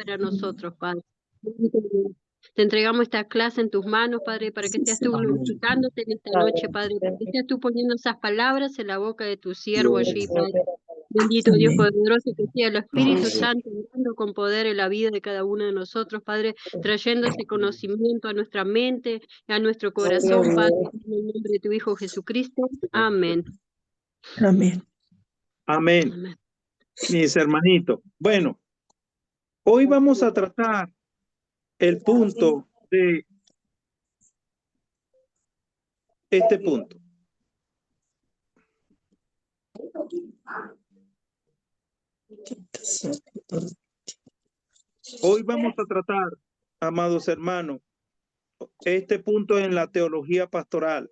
para nosotros, Padre. Te entregamos esta clase en tus manos, Padre, para que seas tú glorificándote en esta noche, Padre, para que seas tú poniendo esas palabras en la boca de tu siervo allí, Padre. Bendito Dios poderoso, que sea el Espíritu Santo entrando con poder en la vida de cada uno de nosotros, Padre, trayendo ese conocimiento a nuestra mente, a nuestro corazón, Padre, en el nombre de tu Hijo Jesucristo. Amén. Amén. Amén. Amén. Mis hermanitos. Bueno, hoy vamos a tratar el punto de este punto. Hoy vamos a tratar, amados hermanos, este punto en la teología pastoral,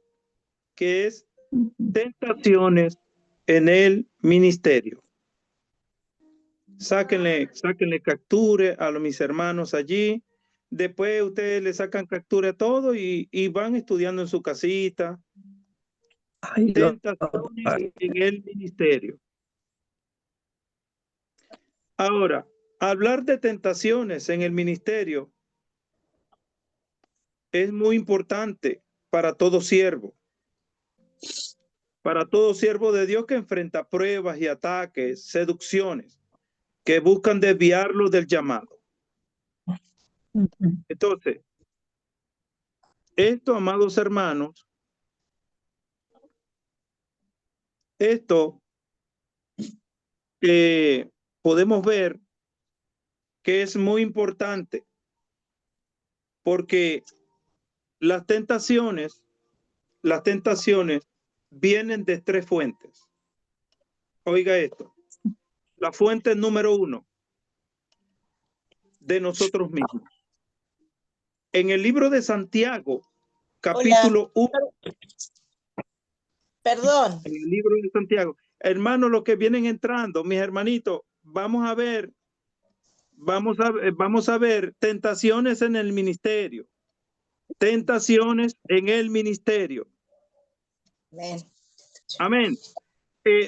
que es tentaciones en el ministerio. Sáquenle capture a mis hermanos allí. Después ustedes le sacan captura a todo y van estudiando en su casita. Tentaciones en el ministerio. Ahora, hablar de tentaciones en el ministerio es muy importante para todo siervo. Para todo siervo de Dios que enfrenta pruebas y ataques, seducciones, que buscan desviarlo del llamado. Entonces, esto, amados hermanos, esto podemos ver que es muy importante porque las tentaciones vienen de tres fuentes. Oiga esto. La fuente número 1, de nosotros mismos. En el libro de Santiago, capítulo 1. Perdón. En el libro de Santiago. Hermanos, los que vienen entrando, mis hermanitos, vamos a ver tentaciones en el ministerio. Tentaciones en el ministerio. Amén. Amén.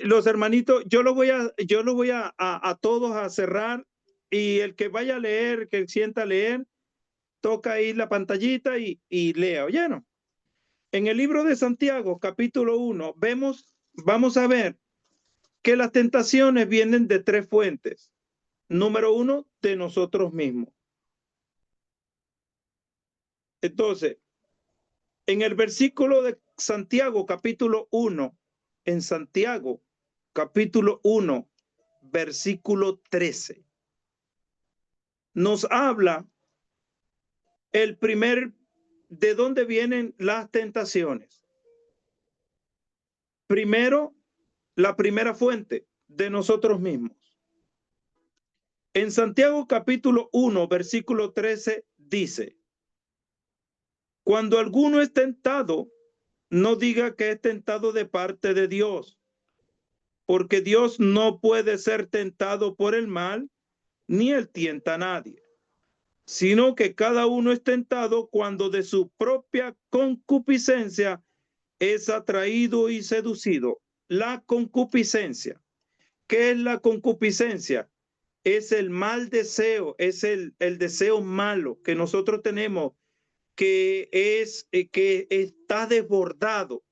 Los hermanitos, yo lo voy a todos a cerrar, y el que vaya a leer, que sienta a leer, toca ahí la pantallita y lea. ¿Oyeron? En el libro de Santiago, capítulo 1, vamos a ver que las tentaciones vienen de tres fuentes. Número 1, de nosotros mismos. Entonces, en el versículo de Santiago, capítulo 1, en Santiago, capítulo 1, versículo 13, nos habla de dónde vienen las tentaciones. Primero, la primera fuente, de nosotros mismos. En Santiago capítulo 1, versículo 13 dice: cuando alguno es tentado, no diga que es tentado de parte de Dios, porque Dios no puede ser tentado por el mal, ni él tienta a nadie, sino que cada uno es tentado cuando de su propia concupiscencia es atraído y seducido. La concupiscencia. ¿Qué es la concupiscencia? Es el mal deseo, es el deseo malo que nosotros tenemos, que está desbordado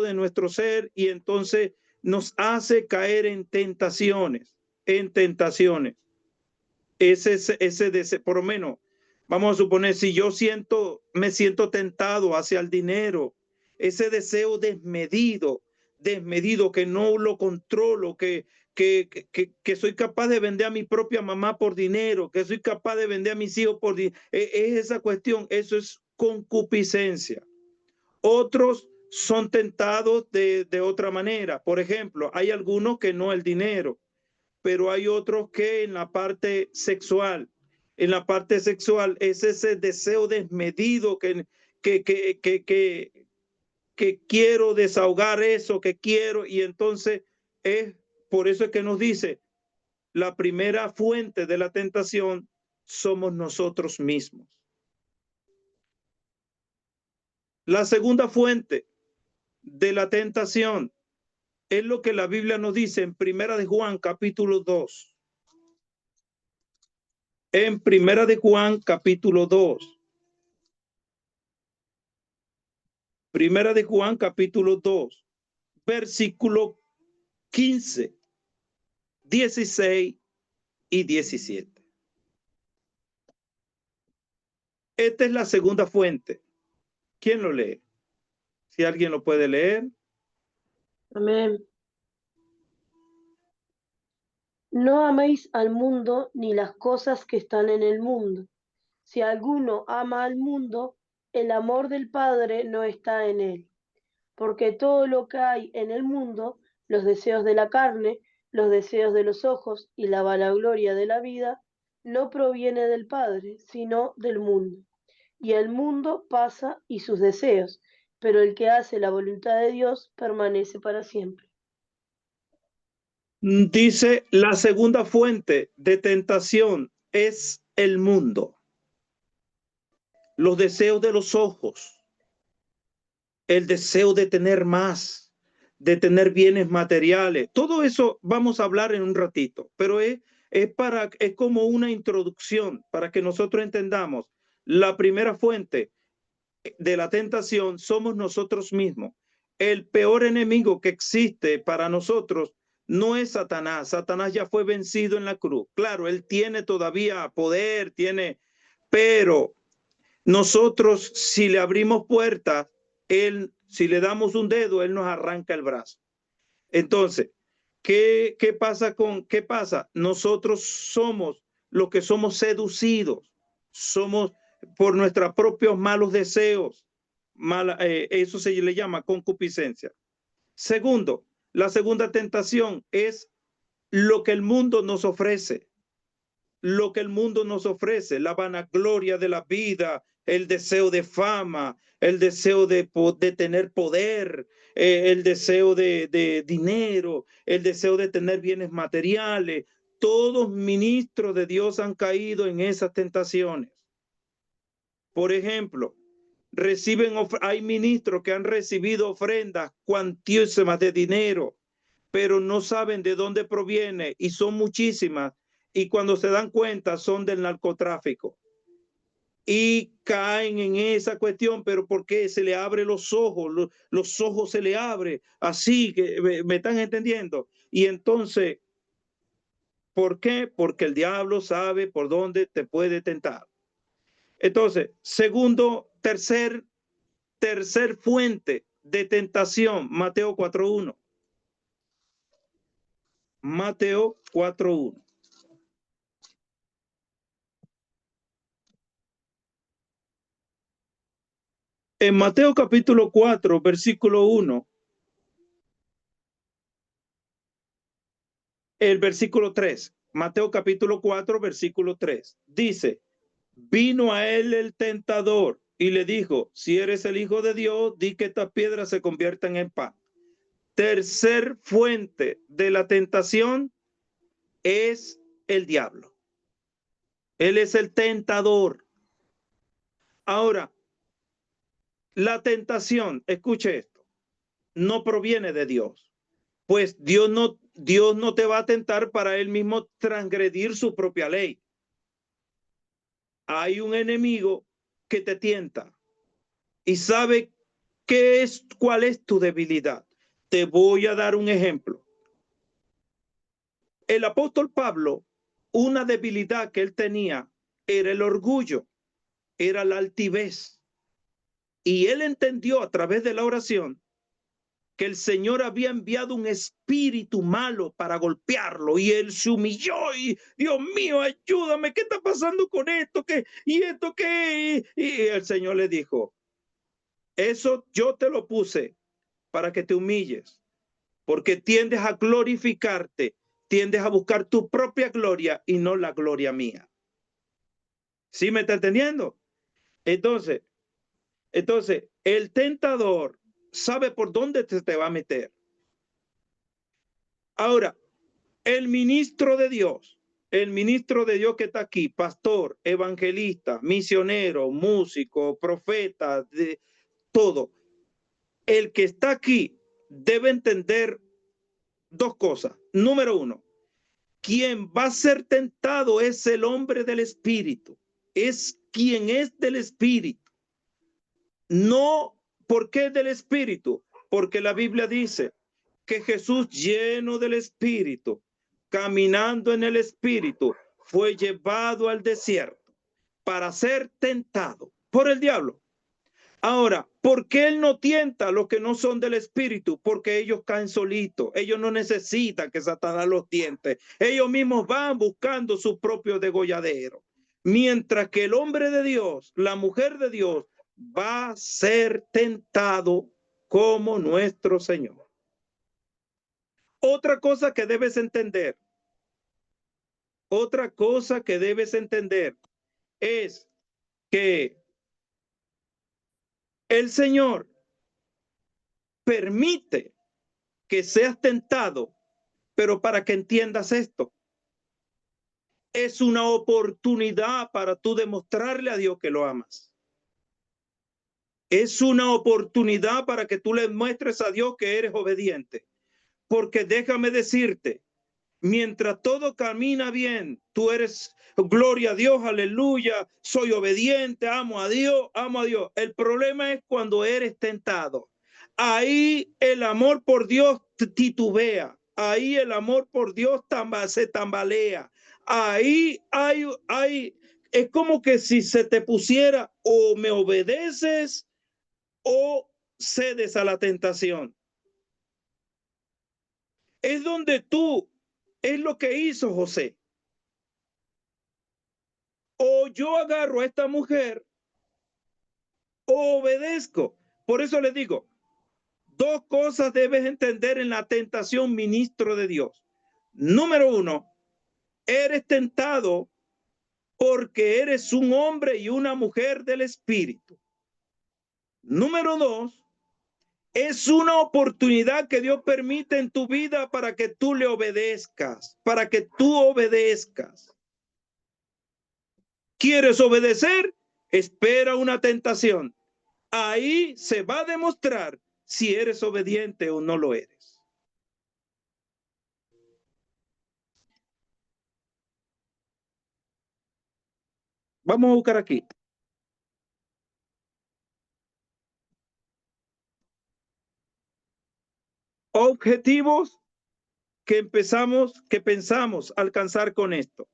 de nuestro ser, y entonces nos hace caer en tentaciones. Ese deseo, por lo menos, vamos a suponer, si yo me siento tentado hacia el dinero, ese deseo desmedido, que no lo controlo, que soy capaz de vender a mi propia mamá por dinero, que soy capaz de vender a mis hijos por dinero. Es esa cuestión, eso es concupiscencia. Otros son tentados de otra manera. Por ejemplo, hay algunos que no el dinero, pero hay otros que en la parte sexual es ese deseo desmedido que quiero desahogar eso, que quiero, y entonces es por eso es que nos dice, la primera fuente de la tentación somos nosotros mismos. La segunda fuente de la tentación es lo que la Biblia nos dice en Primera de Juan, capítulo 2. en Primera de Juan, capítulo 2. Primera de Juan, capítulo 2, versículo 15, 16 y 17. Esta es la segunda fuente. ¿Quién lo lee? Si alguien lo puede leer. Amén. No améis al mundo ni las cosas que están en el mundo. Si alguno ama al mundo, el amor del Padre no está en él. Porque todo lo que hay en el mundo, los deseos de la carne, los deseos de los ojos y la vanagloria de la vida, no proviene del Padre, sino del mundo. Y el mundo pasa y sus deseos, pero el que hace la voluntad de Dios permanece para siempre. Dice, la segunda fuente de tentación es el mundo. Los deseos de los ojos, el deseo de tener más, de tener bienes materiales. Todo eso vamos a hablar en un ratito, pero es como una introducción para que nosotros entendamos. La primera fuente de la tentación somos nosotros mismos. El peor enemigo que existe para nosotros no es Satanás. Satanás ya fue vencido en la cruz. Claro, él tiene todavía poder, pero nosotros, si le abrimos puertas, si le damos un dedo, él nos arranca el brazo. Entonces, ¿qué pasa? Nosotros somos los que somos seducidos, somos por nuestros propios malos deseos. Eso se le llama concupiscencia. Segundo, la segunda tentación es lo que el mundo nos ofrece. Lo que el mundo nos ofrece, la vanagloria de la vida, el deseo de fama, el deseo de tener poder, el deseo de dinero, el deseo de tener bienes materiales. Todos ministros de Dios han caído en esas tentaciones. Por ejemplo, hay ministros que han recibido ofrendas cuantiosas de dinero, pero no saben de dónde proviene y son muchísimas. Y cuando se dan cuenta son del narcotráfico. Y caen en esa cuestión, pero porque se le abren los ojos, los ojos se le abren, así que me están entendiendo. Y entonces, ¿por qué? Porque el diablo sabe por dónde te puede tentar. Entonces, tercer fuente de tentación, Mateo 4:1. Mateo 4:1. En Mateo capítulo 4, versículo 1, el versículo 3, Mateo capítulo 4, versículo 3, dice, vino a él el tentador y le dijo, si eres el Hijo de Dios, di que estas piedras se conviertan en pan. Tercer fuente de la tentación es el diablo. Él es el tentador. Ahora, la tentación, escuche esto, no proviene de Dios. Pues Dios no te va a tentar para él mismo transgredir su propia ley. Hay un enemigo que te tienta y sabe cuál es tu debilidad. Te voy a dar un ejemplo. El apóstol Pablo, una debilidad que él tenía era el orgullo, era la altivez. Y él entendió a través de la oración que el Señor había enviado un espíritu malo para golpearlo y él se humilló y Dios mío, ayúdame, ¿qué está pasando con esto? ¿Y esto qué? Y el Señor le dijo, eso yo te lo puse para que te humilles, porque tiendes a glorificarte, tiendes a buscar tu propia gloria y no la gloria mía. ¿Sí me está entendiendo? Entonces, el tentador sabe por dónde te va a meter. Ahora, el ministro de Dios que está aquí, pastor, evangelista, misionero, músico, profeta, de todo, el que está aquí debe entender dos cosas. Número uno, quien va a ser tentado es el hombre del Espíritu. Es quien es del Espíritu. No, ¿por qué del Espíritu? Porque la Biblia dice que Jesús, lleno del Espíritu, caminando en el Espíritu, fue llevado al desierto para ser tentado por el diablo. Ahora, ¿por qué él no tienta a los que no son del Espíritu? Porque ellos caen solitos. Ellos no necesitan que Satanás los tiente. Ellos mismos van buscando su propio degolladero. Mientras que el hombre de Dios, la mujer de Dios, va a ser tentado como nuestro Señor. Otra cosa que debes entender, es que el Señor permite que seas tentado, pero para que entiendas esto, es una oportunidad para tú demostrarle a Dios que lo amas. Es una oportunidad para que tú le muestres a Dios que eres obediente. Porque déjame decirte, mientras todo camina bien, tú eres, gloria a Dios, aleluya, soy obediente, amo a Dios, amo a Dios. El problema es cuando eres tentado. Ahí el amor por Dios titubea. Ahí el amor por Dios se tambalea. Ahí es como que si se te pusiera o me obedeces o cedes a la tentación. Es donde es lo que hizo José. O yo agarro a esta mujer o obedezco. Por eso le digo, dos cosas debes entender en la tentación, ministro de Dios. Número uno, eres tentado porque eres un hombre y una mujer del Espíritu. Número dos, es una oportunidad que Dios permite en tu vida para que tú le obedezcas, para que tú obedezcas. ¿Quieres obedecer? Espera una tentación. Ahí se va a demostrar si eres obediente o no lo eres. Vamos a buscar aquí. Objetivos que pensamos alcanzar con esto.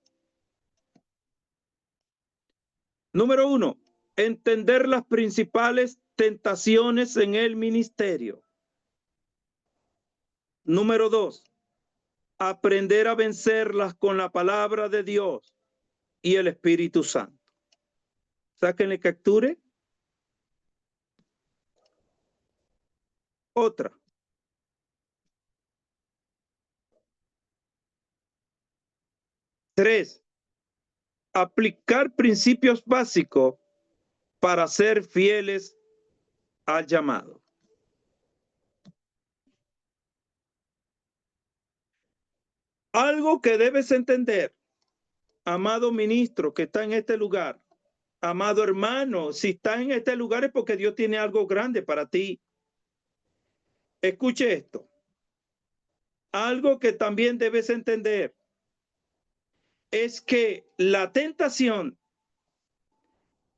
Número uno, entender las principales tentaciones en el ministerio. Número dos, aprender a vencerlas con la palabra de Dios y el Espíritu Santo. Sáquenle capture. Otra. Tres, aplicar principios básicos para ser fieles al llamado. Algo que debes entender, amado ministro que está en este lugar, amado hermano, si estás en este lugar es porque Dios tiene algo grande para ti. Escuche esto. Algo que también debes entender es que la tentación,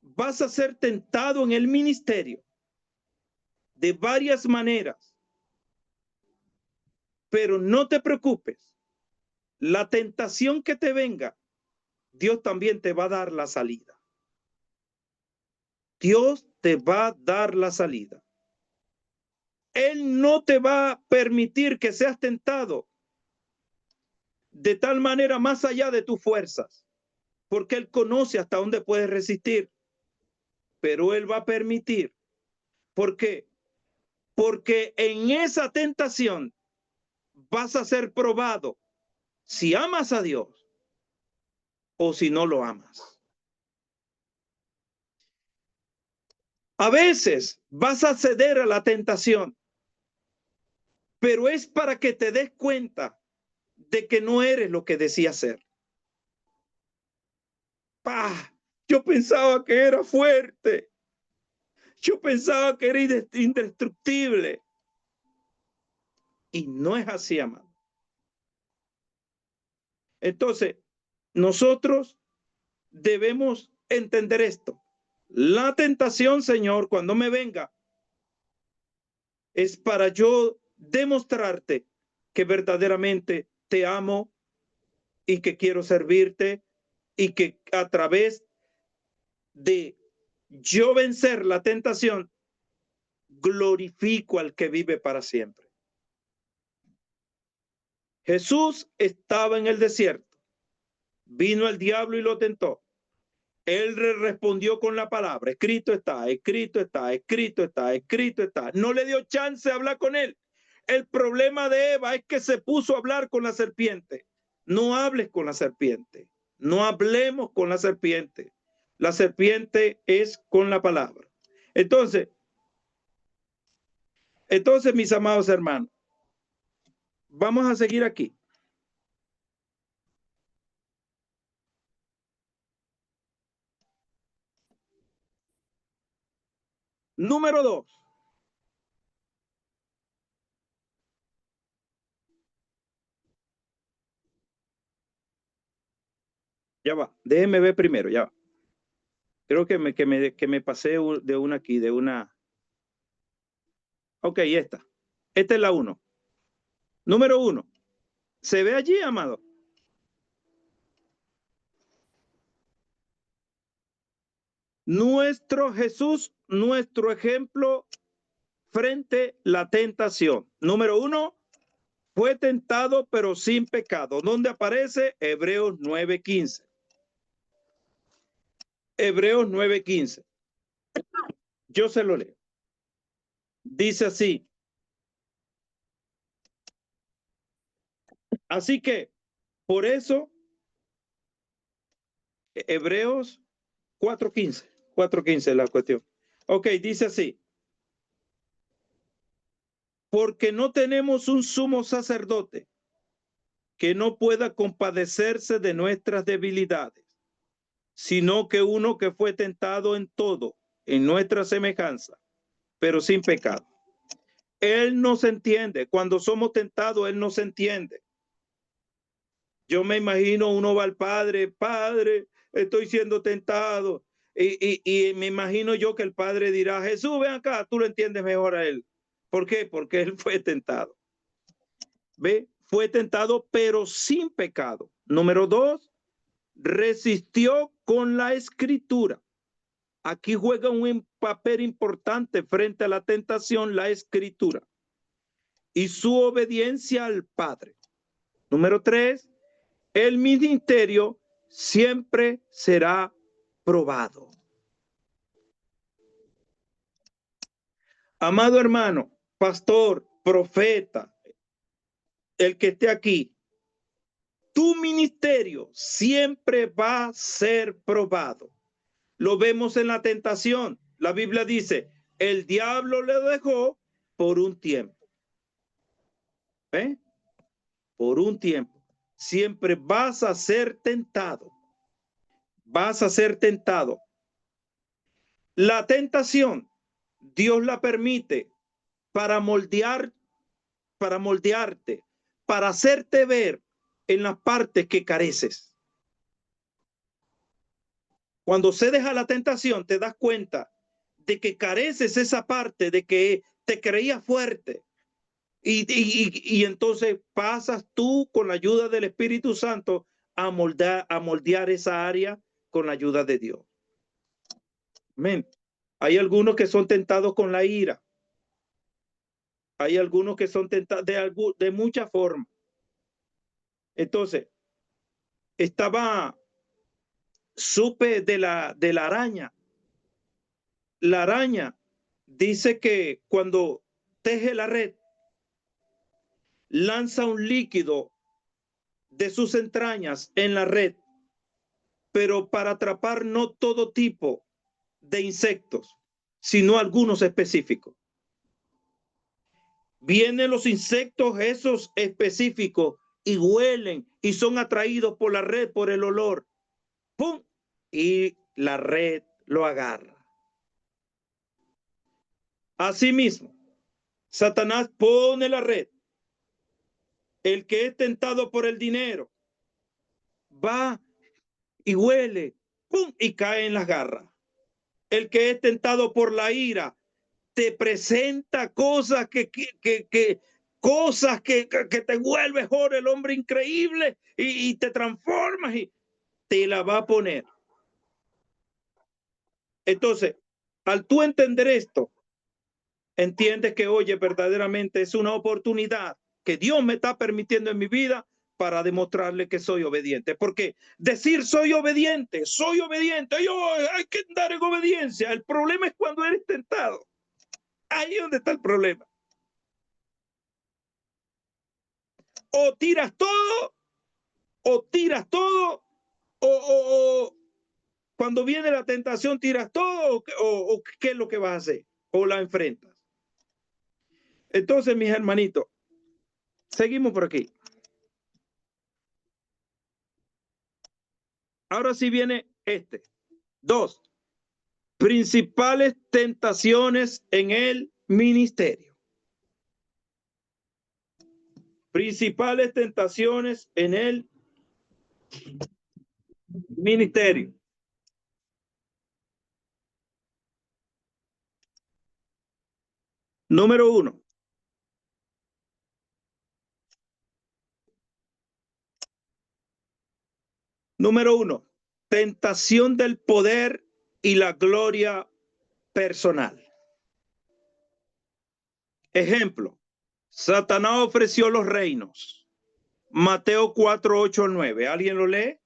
vas a ser tentado en el ministerio de varias maneras, pero no te preocupes. La tentación que te venga, Dios también te va a dar la salida. Dios te va a dar la salida. Él no te va a permitir que seas tentado de tal manera más allá de tus fuerzas, porque Él conoce hasta dónde puedes resistir, pero Él va a permitir. ¿Por qué? Porque en esa tentación vas a ser probado si amas a Dios o si no lo amas. A veces vas a ceder a la tentación, pero es para que te des cuenta de que no eres lo que decías ser. Yo pensaba que era fuerte. Yo pensaba que era indestructible. Y no es así, amado. Entonces, nosotros debemos entender esto. La tentación, Señor, cuando me venga, es para yo demostrarte que verdaderamente te amo y que quiero servirte y que a través de yo vencer la tentación, glorifico al que vive para siempre. Jesús estaba en el desierto. Vino el diablo y lo tentó. Él respondió con la palabra, escrito está, escrito está, escrito está, escrito está. No le dio chance de hablar con él. El problema de Eva es que se puso a hablar con la serpiente. No hables con la serpiente. No hablemos con la serpiente. La serpiente es con la palabra. Entonces, mis amados hermanos, vamos a seguir aquí. Número 2. Ya va, déjeme ver primero, ya va. Creo que me pasé de una aquí, de una. Ok, esta. Esta es la 1. Número 1. ¿Se ve allí, amado? Nuestro Jesús, nuestro ejemplo frente a la tentación. Número 1, fue tentado pero sin pecado. ¿Dónde aparece? Hebreos 9:15. Hebreos 9:15. Yo se lo leo. Dice así. Así que, por eso, Hebreos 4:15. 4:15 es la cuestión. Ok, dice así. Porque no tenemos un sumo sacerdote que no pueda compadecerse de nuestras debilidades, sino que uno que fue tentado en todo, en nuestra semejanza, pero sin pecado. Él nos entiende. Cuando somos tentados, Él nos entiende. Yo me imagino, uno va al Padre, Padre, estoy siendo tentado. Y me imagino yo que el Padre dirá, Jesús, ven acá, tú lo entiendes mejor a Él. ¿Por qué? Porque Él fue tentado. ¿Ve? Fue tentado, pero sin pecado. Número 2, resistió con la escritura. Aquí juega un papel importante frente a la tentación, la escritura y su obediencia al Padre. Número 3, el ministerio siempre será probado. Amado hermano, pastor, profeta, el que esté aquí, tu ministerio siempre va a ser probado. Lo vemos en la tentación. La Biblia dice, el diablo le dejó por un tiempo. ¿Eh? Por un tiempo. Siempre vas a ser tentado. Vas a ser tentado. La tentación, Dios la permite para moldearte, para hacerte ver en las partes que careces. Cuando cedes a la tentación, te das cuenta de que careces esa parte, de que te creías fuerte. Y entonces pasas tú con la ayuda del Espíritu Santo a moldear esa área con la ayuda de Dios. Amén. Hay algunos que son tentados con la ira. Hay algunos que son tentados de muchas formas. Entonces, supe de la araña. La araña dice que cuando teje la red, lanza un líquido de sus entrañas en la red, pero para atrapar no todo tipo de insectos, sino algunos específicos. Vienen los insectos esos específicos y huelen y son atraídos por la red, por el olor. ¡Pum! Y la red lo agarra. Asimismo, Satanás pone la red. El que es tentado por el dinero, va y huele, ¡pum!, y cae en las garras. El que es tentado por la ira te presenta cosas que te vuelves ahora el hombre increíble y te transformas y te la va a poner. Entonces, al tú entender esto, entiendes que, oye, verdaderamente es una oportunidad que Dios me está permitiendo en mi vida para demostrarle que soy obediente. Porque decir soy obediente, hay que andar en obediencia. El problema es cuando eres tentado. Ahí es donde está el problema. O tiras todo, o cuando viene la tentación tiras todo, o qué es lo que vas a hacer, o la enfrentas. Entonces, mis hermanitos, seguimos por aquí. Ahora sí viene 2. Principales tentaciones en el ministerio. Principales tentaciones en el ministerio. Número 1. Número 1. Tentación del poder y la gloria personal. Ejemplo. Satanás ofreció los reinos. Mateo 4, 8 al 9. ¿Alguien lo lee?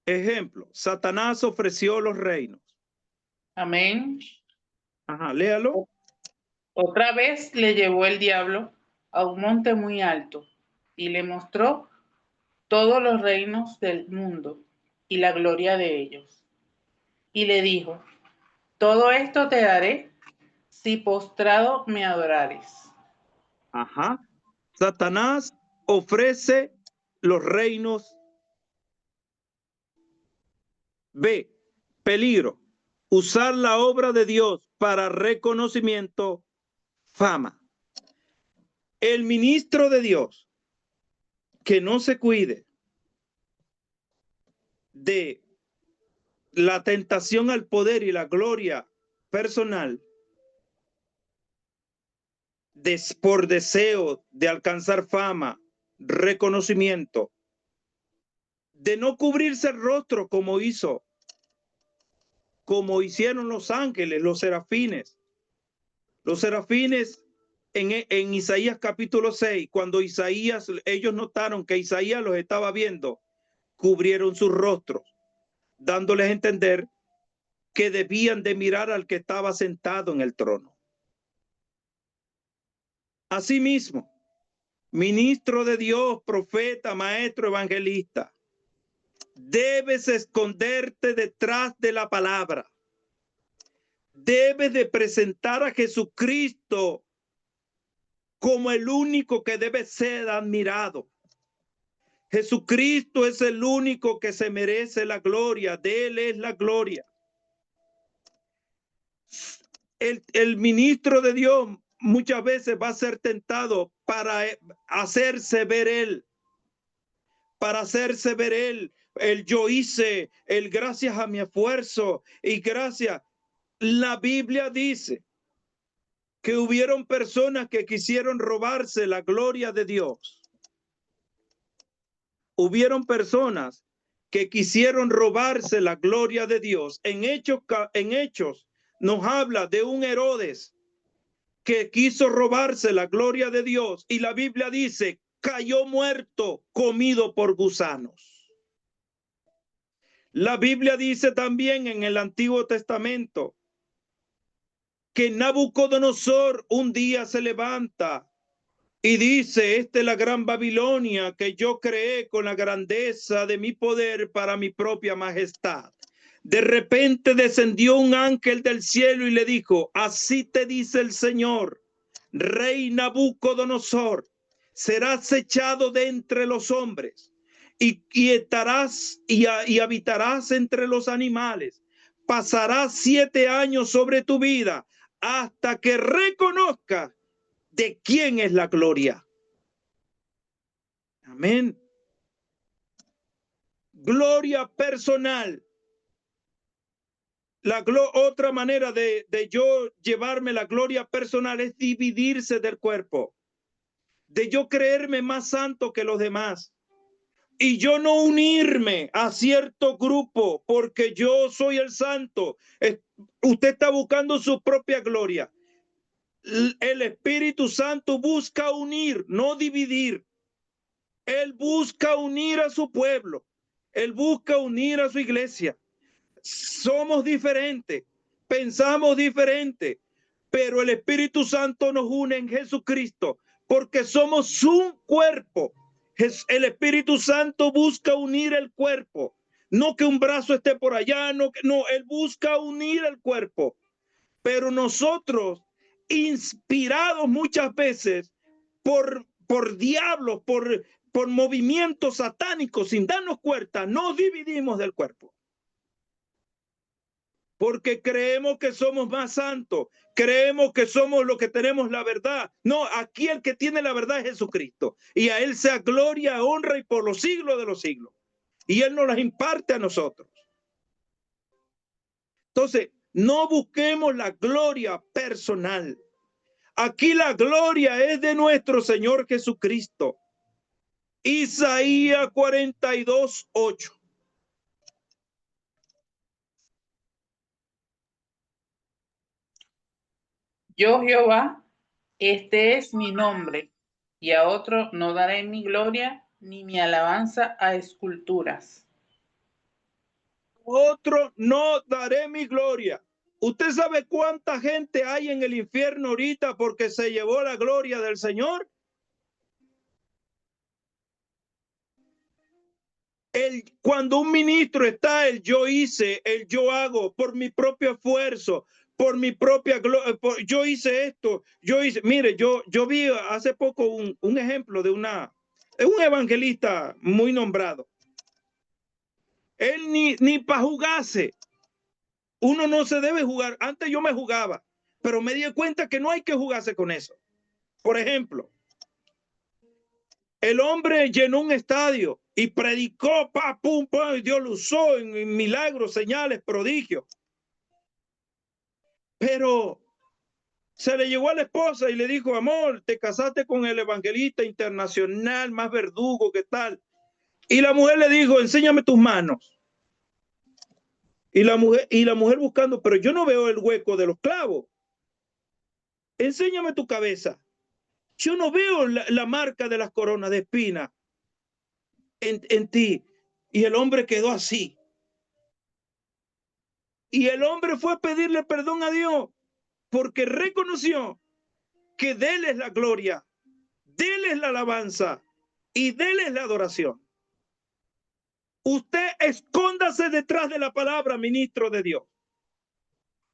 Ejemplo. Satanás ofreció los reinos. Amén. Ajá, léalo. Otra vez le llevó el diablo a un monte muy alto y le mostró todos los reinos del mundo y la gloria de ellos. Y le dijo, todo esto te daré si postrado me adorares. Ajá. Satanás ofrece los reinos. B. Peligro. Usar la obra de Dios para reconocimiento, fama. El ministro de Dios que no se cuide de la tentación al poder y la gloria personal, por deseo de alcanzar fama, reconocimiento, de no cubrirse el rostro como hicieron los ángeles, los serafines. Los serafines en Isaías capítulo 6, cuando ellos notaron que Isaías los estaba viendo, cubrieron sus rostros, dándoles a entender que debían de mirar al que estaba sentado en el trono. Asimismo, ministro de Dios, profeta, maestro, evangelista, debes esconderte detrás de la palabra. Debes de presentar a Jesucristo como el único que debe ser admirado. Jesucristo es el único que se merece la gloria. De Él es la gloria. El ministro de Dios muchas veces va a ser tentado para hacerse ver Él. Para hacerse ver Él. El yo hice, el gracias a mi esfuerzo y gracias. La Biblia dice que hubieron personas que quisieron robarse la gloria de Dios. Hubieron personas que quisieron robarse la gloria de Dios. En Hechos nos habla de un Herodes que quiso robarse la gloria de Dios y la Biblia dice, cayó muerto, comido por gusanos. La Biblia dice también en el Antiguo Testamento que Nabucodonosor un día se levanta y dice, esta es la gran Babilonia que yo creé con la grandeza de mi poder para mi propia majestad. De repente descendió un ángel del cielo y le dijo, así te dice el Señor, rey Nabucodonosor, serás echado de entre los hombres y estarás y habitarás entre los animales. Pasarás 7 años sobre tu vida hasta que reconozcas de quién es la gloria. Amén. Gloria personal. Otra manera de yo llevarme la gloria personal es dividirse del cuerpo. De yo creerme más santo que los demás. Y yo no unirme a cierto grupo porque yo soy el santo. Usted está buscando su propia gloria. El Espíritu Santo busca unir, no dividir. Él busca unir a su pueblo. Él busca unir a su iglesia. Somos diferentes, pensamos diferente, pero el Espíritu Santo nos une en Jesucristo porque somos un cuerpo. El Espíritu Santo busca unir el cuerpo, no que un brazo esté por allá, no, Él busca unir el cuerpo. Pero nosotros, inspirados muchas veces por diablos, por movimientos satánicos, sin darnos cuenta, nos dividimos del cuerpo. Porque creemos que somos más santos, creemos que somos los que tenemos la verdad. No, aquí el que tiene la verdad es Jesucristo. Y a Él sea gloria, honra y por los siglos de los siglos. Y Él nos las imparte a nosotros. Entonces, no busquemos la gloria personal. Aquí la gloria es de nuestro Señor Jesucristo. Isaías 42:8. Yo, Jehová, este es mi nombre, y a otro no daré mi gloria ni mi alabanza a esculturas. Otro no daré mi gloria. ¿Usted sabe cuánta gente hay en el infierno ahorita porque se llevó la gloria del Señor? Cuando un ministro está, el yo hice, el yo hago, por mi propio esfuerzo, por mi propia gloria, yo hice esto, yo hice, mire, yo vi hace poco un ejemplo de un evangelista muy nombrado. Él ni para jugarse. Uno no se debe jugar. Antes yo me jugaba, pero me di cuenta que no hay que jugarse con eso. Por ejemplo, el hombre llenó un estadio y predicó, pum, y Dios lo usó en milagros, señales, prodigios. Pero se le llegó a la esposa y le dijo, amor, te casaste con el evangelista internacional, más verdugo que tal. Y la mujer le dijo, enséñame tus manos. Y la mujer buscando, pero yo no veo el hueco de los clavos. Enséñame tu cabeza. Yo no veo la marca de las coronas de espina en ti. Y el hombre quedó así. Y el hombre fue a pedirle perdón a Dios porque reconoció que de Él es la gloria, de Él es la alabanza y de Él es la adoración. Usted escóndase detrás de la palabra, ministro de Dios.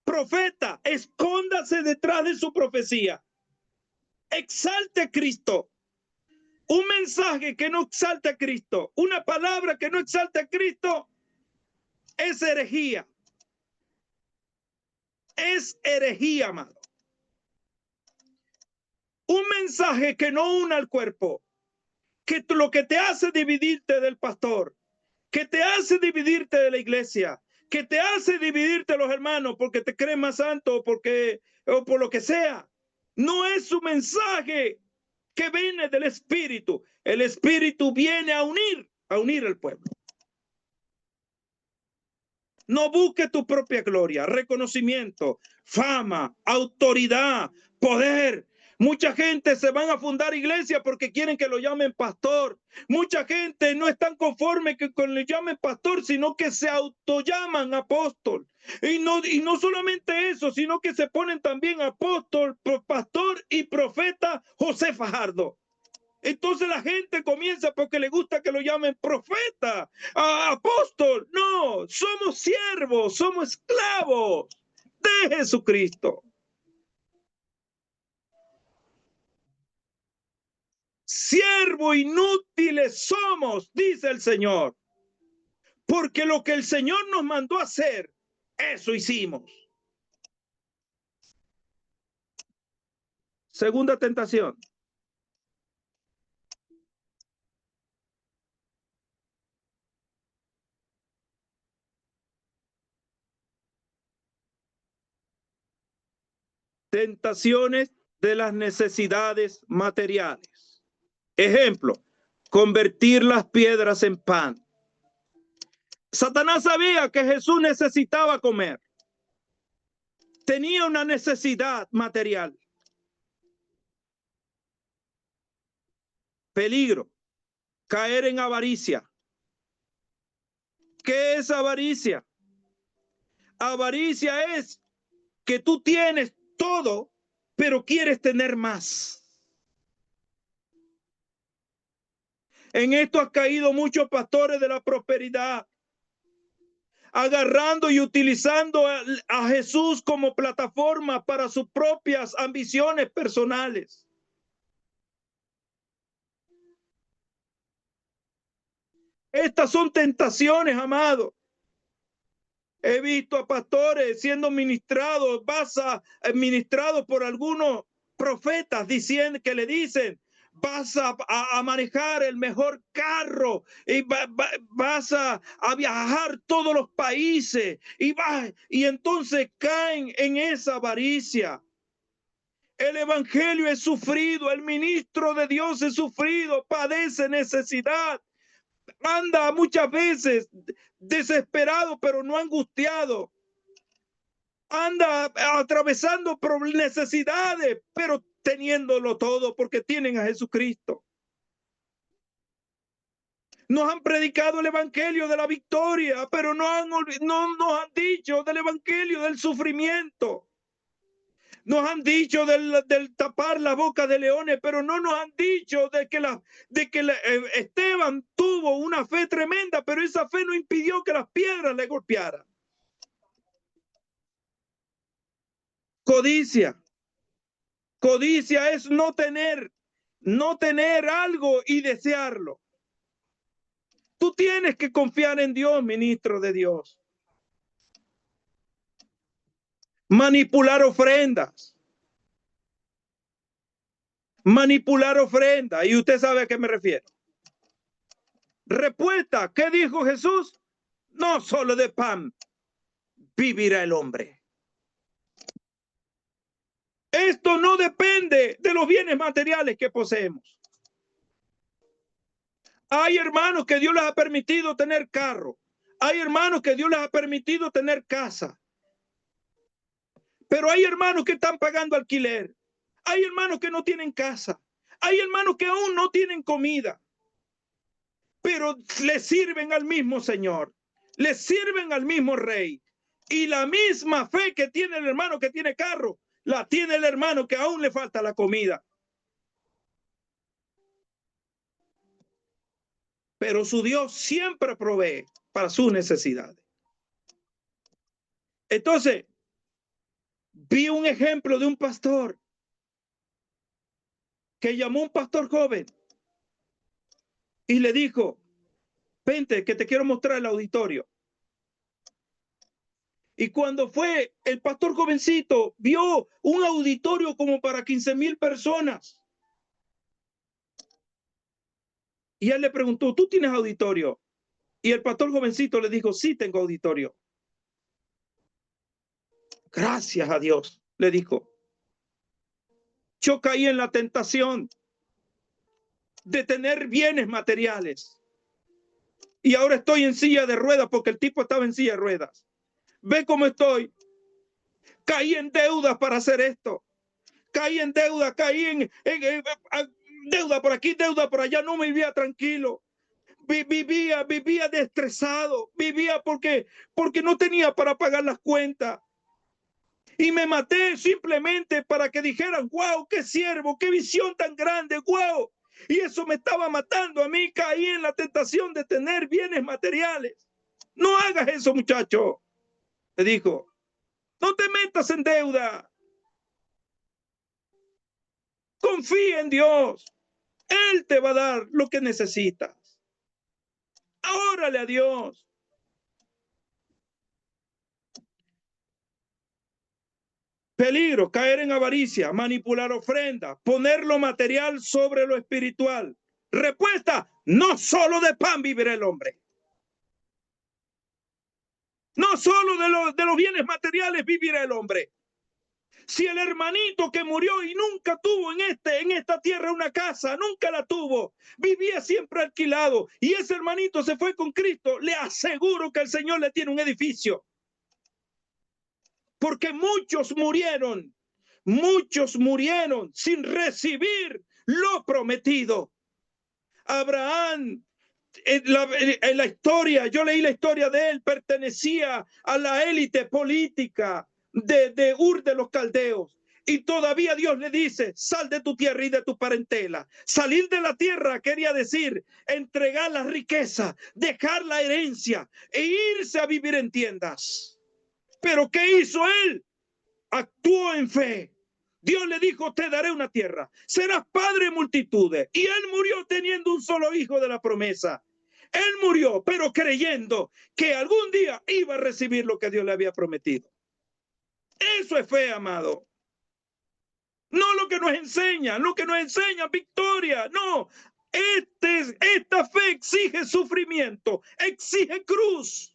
Profeta, escóndase detrás de su profecía. Exalte a Cristo. Un mensaje que no exalta a Cristo, una palabra que no exalta a Cristo, es herejía. Es herejía, amado. Un mensaje que no una al cuerpo, que lo que te hace dividirte del pastor, que te hace dividirte de la iglesia, que te hace dividirte de los hermanos porque te crees más santo o por lo que sea, no es un mensaje que viene del Espíritu. El Espíritu viene a unir al pueblo. No busques tu propia gloria, reconocimiento, fama, autoridad, poder. Mucha gente se van a fundar iglesias porque quieren que lo llamen pastor. Mucha gente no están conforme que le llamen pastor, sino que se autollaman apóstol. Y no solamente eso, sino que se ponen también apóstol, pastor y profeta José Fajardo. Entonces la gente comienza porque le gusta que lo llamen profeta, apóstol. No, somos siervos, somos esclavos de Jesucristo. Siervos inútiles somos, dice el Señor, porque lo que el Señor nos mandó a hacer, eso hicimos. Segunda tentación. Tentaciones de las necesidades materiales. Ejemplo, convertir las piedras en pan. Satanás sabía que Jesús necesitaba comer. Tenía una necesidad material. Peligro, caer en avaricia. ¿Qué es avaricia? Avaricia es que tú tienes todo, pero quieres tener más. En esto han caído muchos pastores de la prosperidad, agarrando y utilizando a Jesús como plataforma para sus propias ambiciones personales. Estas son tentaciones, amados. He visto a pastores siendo ministrados, ministrados por algunos profetas diciendo que le dicen: vas a manejar el mejor carro y vas a viajar todos los países y entonces caen en esa avaricia. El evangelio es sufrido, el ministro de Dios es sufrido, padece necesidad, anda muchas veces desesperado pero no angustiado, anda atravesando necesidades pero teniéndolo todo porque tienen a Jesucristo. Nos han predicado el evangelio de la victoria, pero no nos han dicho del evangelio del sufrimiento. Nos han dicho del tapar la boca de leones, pero no nos han dicho de que Esteban tuvo una fe tremenda, pero esa fe no impidió que las piedras le golpearan. Codicia. Codicia es no tener algo y desearlo. Tú tienes que confiar en Dios, ministro de Dios. Manipular ofrendas. Manipular ofrendas. Y usted sabe a qué me refiero. Respuesta, ¿qué dijo Jesús? No solo de pan vivirá el hombre. Esto no depende de los bienes materiales que poseemos. Hay hermanos que Dios les ha permitido tener carro. Hay hermanos que Dios les ha permitido tener casa. Pero hay hermanos que están pagando alquiler. Hay hermanos que no tienen casa. Hay hermanos que aún no tienen comida. Pero le sirven al mismo Señor. Le sirven al mismo Rey. Y la misma fe que tiene el hermano que tiene carro, la tiene el hermano que aún le falta la comida. Pero su Dios siempre provee para sus necesidades. Entonces, vi un ejemplo de un pastor que llamó a un pastor joven y le dijo: vente, que te quiero mostrar el auditorio. Y cuando fue, el pastor jovencito vio un auditorio como para 15,000 personas. Y él le preguntó: ¿tú tienes auditorio? Y el pastor jovencito le dijo: sí, tengo auditorio. Gracias a Dios, le dijo. Yo caí en la tentación de tener bienes materiales. Y ahora estoy en silla de ruedas porque el tipo estaba en silla de ruedas. Ve cómo estoy. Caí en deuda para hacer esto. Caí en deuda, caí en deuda por aquí, deuda por allá. No me vivía tranquilo. Vivía estresado. Vivía porque no tenía para pagar las cuentas. Y me maté simplemente para que dijeran: wow, qué siervo, qué visión tan grande, wow. Y eso me estaba matando a mí. Caí en la tentación de tener bienes materiales. No hagas eso, muchacho. Le dijo: no te metas en deuda. Confía en Dios. Él te va a dar lo que necesitas. Órale a Dios. Peligro, caer en avaricia, manipular ofrendas, poner lo material sobre lo espiritual. Respuesta, no solo de pan vivirá el hombre. No solo de los bienes materiales vivirá el hombre. Si el hermanito que murió y nunca tuvo en esta tierra una casa, nunca la tuvo, vivía siempre alquilado, y ese hermanito se fue con Cristo, le aseguro que el Señor le tiene un edificio. Porque muchos murieron sin recibir lo prometido. Abraham, en la historia, yo leí la historia de él, pertenecía a la élite política de Ur de los Caldeos. Y todavía Dios le dice, sal de tu tierra y de tu parentela. Salir de la tierra quería decir entregar la riqueza, dejar la herencia e irse a vivir en tiendas. Pero ¿qué hizo él? Actuó en fe. Dios le dijo, te daré una tierra, serás padre de multitudes. Y él murió teniendo un solo hijo de la promesa. Él murió, pero creyendo que algún día iba a recibir lo que Dios le había prometido. Eso es fe, amado. No lo que nos enseñan, victoria. No, esta fe exige sufrimiento, exige cruz.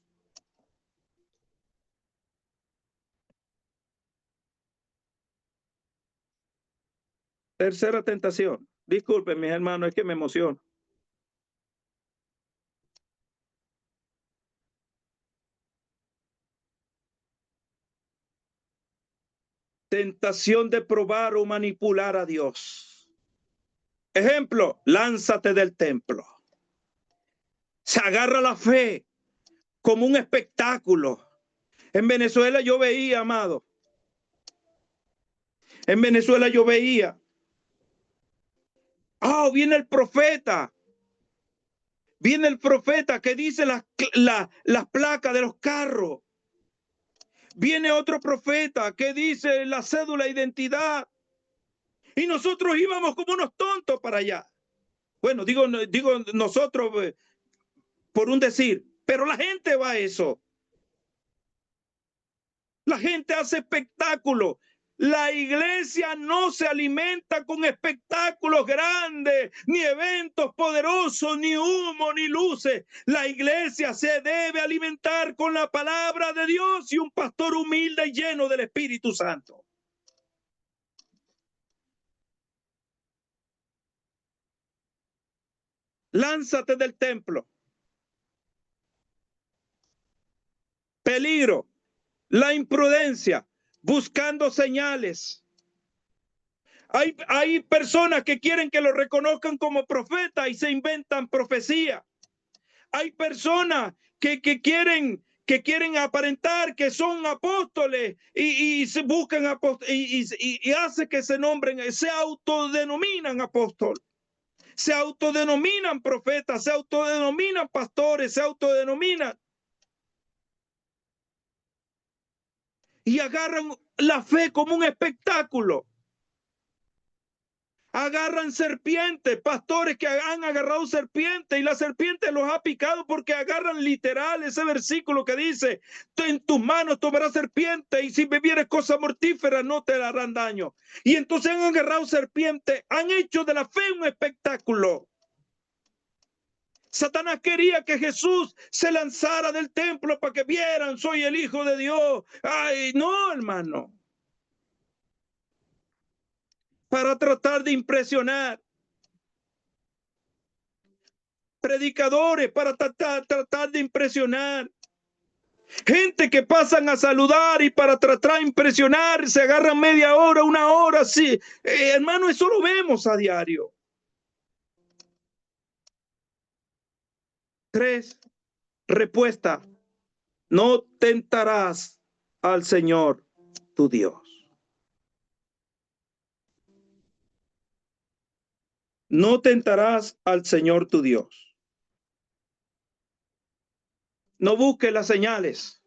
Tercera tentación. Disculpen, mis hermanos, es que me emociono. Tentación de probar o manipular a Dios. Ejemplo, lánzate del templo. Se agarra la fe como un espectáculo. En Venezuela yo veía, amado. En Venezuela yo veía. Viene el profeta. Viene el profeta que dice las placas de los carros. Viene otro profeta que dice la cédula de identidad. Y nosotros íbamos como unos tontos para allá. Bueno, digo nosotros por un decir, pero la gente va a eso. La gente hace espectáculos. La iglesia no se alimenta con espectáculos grandes, ni eventos poderosos, ni humo, ni luces. La iglesia se debe alimentar con la palabra de Dios y un pastor humilde y lleno del Espíritu Santo. Lánzate del templo. Peligro, la imprudencia, buscando señales. Hay personas que quieren que lo reconozcan como profeta y se inventan profecía. Hay personas que quieren aparentar que son apóstoles y se buscan y hace que se nombren, se autodenominan apóstoles, se autodenominan profetas, se autodenominan pastores, se autodenominan. Y agarran la fe como un espectáculo. Agarran serpientes, pastores que han agarrado serpientes y la serpiente los ha picado porque agarran literal ese versículo que dice, en tus manos tomarás serpiente y si bebieres cosas mortíferas no te harán daño. Y entonces han agarrado serpientes, han hecho de la fe un espectáculo. Satanás quería que Jesús se lanzara del templo para que vieran, soy el Hijo de Dios. Ay, no, hermano. Para tratar de impresionar. Predicadores para tratar de impresionar. Gente que pasan a saludar y para tratar de impresionar se agarran media hora, una hora, sí. Hermano, eso lo vemos a diario. 3. Respuesta. No tentarás al Señor tu Dios. No tentarás al Señor tu Dios. No busques las señales.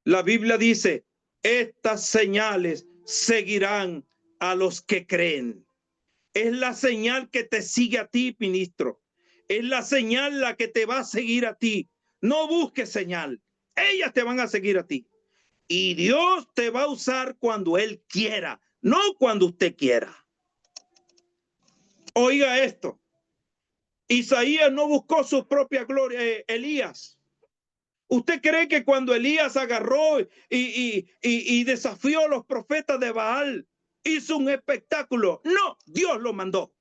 La Biblia dice, estas señales seguirán a los que creen. Es la señal que te sigue a ti, ministro. Es la señal la que te va a seguir a ti. No busques señal. Ellas te van a seguir a ti. Y Dios te va a usar cuando Él quiera, no cuando usted quiera. Oiga esto. Isaías no buscó su propia gloria, Elías. ¿Usted cree que cuando Elías agarró y desafió a los profetas de Baal, hizo un espectáculo? No, Dios lo mandó.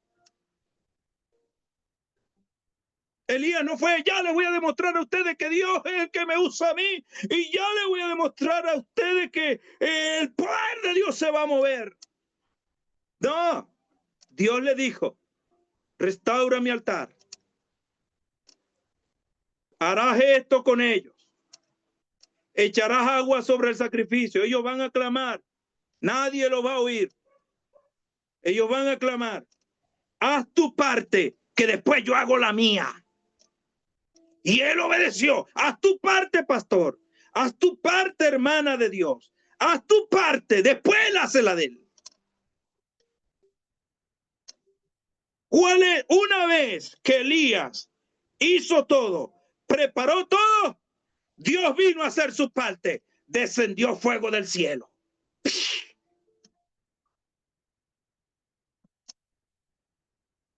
Elías no fue, ya les voy a demostrar a ustedes que Dios es el que me usa a mí, y ya les voy a demostrar a ustedes que el poder de Dios se va a mover. No, Dios le dijo, restaura mi altar. Harás esto con ellos. Echarás agua sobre el sacrificio. Ellos van a clamar. Nadie lo va a oír. Ellos van a clamar. Haz tu parte, que después yo hago la mía. Y él obedeció. Haz tu parte, pastor. Haz tu parte, hermana de Dios. Haz tu parte, después él hace la de él. ¿Cuál es? Una vez que Elías hizo todo, preparó todo, Dios vino a hacer su parte. Descendió fuego del cielo.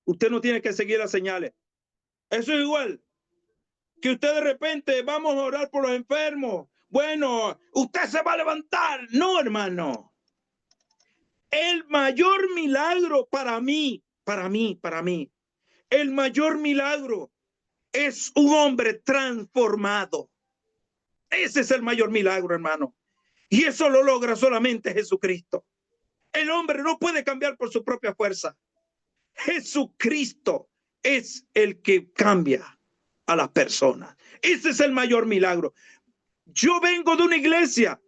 Usted no tiene que seguir las señales. Eso es igual que usted de repente vamos a orar por los enfermos. Bueno, usted se va a levantar. No, hermano. El mayor milagro para mí, el mayor milagro es un hombre transformado. Ese es el mayor milagro, hermano. Y eso lo logra solamente Jesucristo. El hombre no puede cambiar por su propia fuerza. Jesucristo es el que cambia a las personas. Ese es el mayor milagro. Yo vengo de una iglesia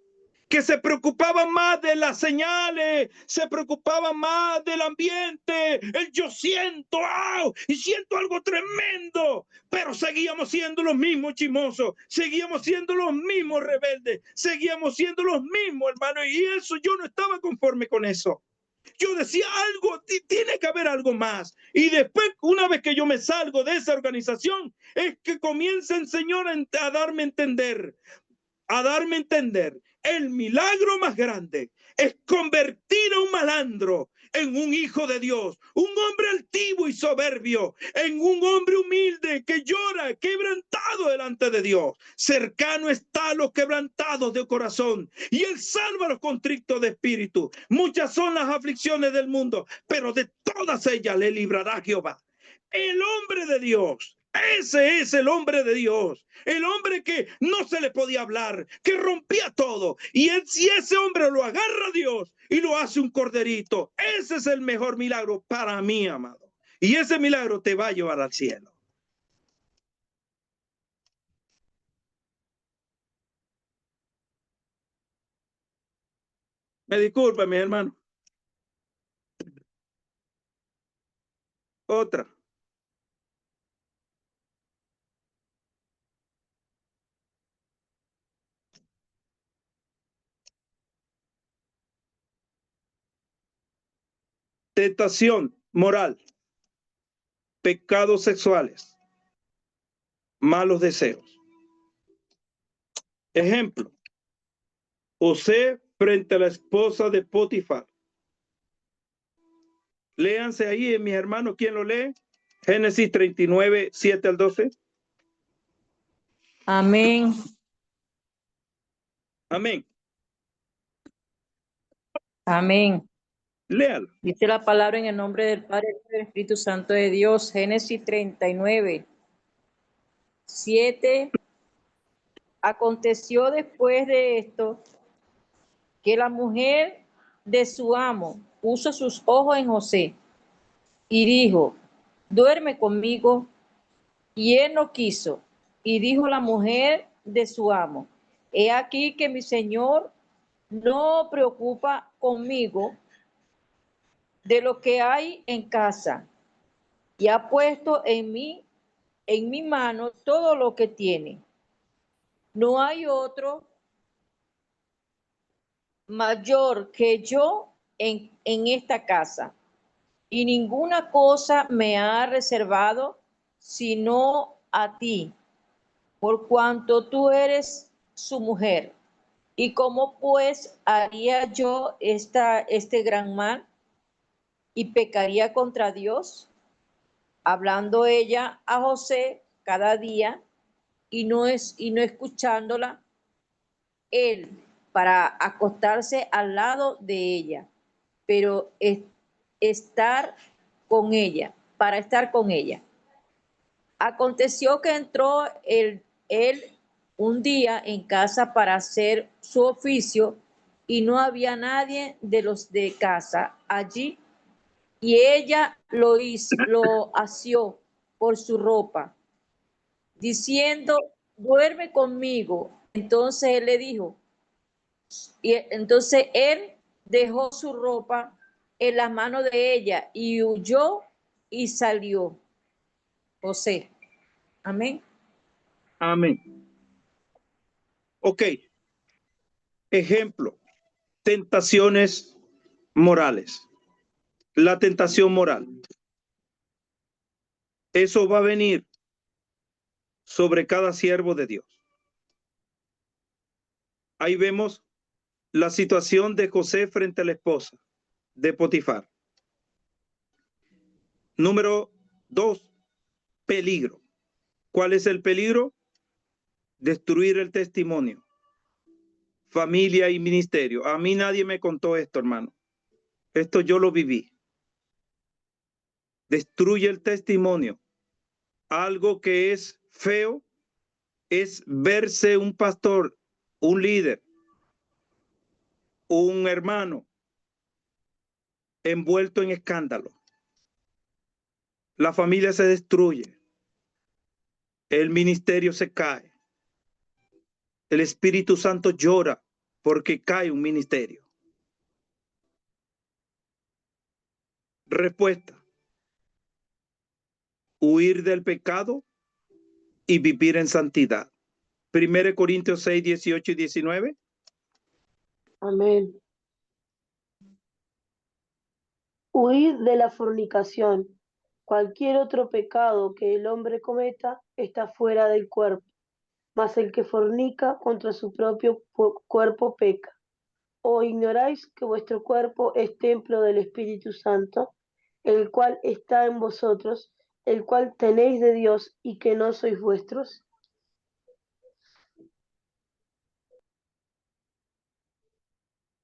que se preocupaba más de las señales, se preocupaba más del ambiente. Yo siento, y siento algo tremendo, pero seguíamos siendo los mismos chismosos, seguíamos siendo los mismos rebeldes, seguíamos siendo los mismos, hermano, y eso yo no estaba conforme con eso. Yo decía algo, tiene que haber algo más. Y después, una vez que yo me salgo de esa organización, es que comienza el Señor a darme a entender, el milagro más grande es convertir a un malandro en un hijo de Dios, un hombre altivo y soberbio, en un hombre humilde que llora, quebrantado delante de Dios. Cercano está a los quebrantados de corazón, y Él salva a los contrictos de espíritu. Muchas son las aflicciones del mundo, pero de todas ellas le librará Jehová. El hombre de Dios, ese es el hombre de Dios, el hombre que no se le podía hablar, que rompía todo. Y si ese hombre lo agarra a Dios y lo hace un corderito, ese es el mejor milagro para mí, amado. Y ese milagro te va a llevar al cielo. Me disculpa, mi hermano. Otra. Tentación moral, pecados sexuales, malos deseos. Ejemplo, José frente a la esposa de Potifar. Léanse ahí, mis hermanos, ¿quién lo lee? Génesis 39, 7 al 12. Amén. Amén. Amén. Léalo. Dice la palabra en el nombre del Padre y del Espíritu Santo de Dios. Génesis 39, 7. Aconteció después de esto que la mujer de su amo puso sus ojos en José y dijo, duerme conmigo. Y él no quiso. Y dijo la mujer de su amo, he aquí que mi señor no preocupa conmigo de lo que hay en casa, y ha puesto en mi mano todo lo que tiene. No hay otro mayor que yo en esta casa, y ninguna cosa me ha reservado sino a ti, por cuanto tú eres su mujer. ¿Y cómo pues haría yo este gran mal y pecaría contra Dios? Hablando ella a José cada día y no escuchándola él para acostarse al lado de ella, pero estar con ella, para estar con ella. Aconteció que entró él un día en casa para hacer su oficio y no había nadie de los de casa allí, y ella lo asió por su ropa, diciendo, duerme conmigo. Entonces él le dijo, y entonces él dejó su ropa en las manos de ella y huyó y salió. José. Amén. Amén. Ok. Ejemplo. Tentaciones morales. La tentación moral. Eso va a venir sobre cada siervo de Dios. Ahí vemos la situación de José frente a la esposa de Potifar. Número 2, peligro. ¿Cuál es el peligro? Destruir el testimonio, familia y ministerio. A mí nadie me contó esto, hermano. Esto yo lo viví. Destruye el testimonio. Algo que es feo es verse un pastor, un líder, un hermano envuelto en escándalo. La familia se destruye. El ministerio se cae. El Espíritu Santo llora porque cae un ministerio. Respuesta. Huir del pecado y vivir en santidad. 1 Corintios 6, 18 y 19. Amén. Huid de la fornicación. Cualquier otro pecado que el hombre cometa está fuera del cuerpo, mas el que fornica contra su propio cuerpo peca. ¿O ignoráis que vuestro cuerpo es templo del Espíritu Santo, el cual está en vosotros, el cual tenéis de Dios y que no sois vuestros?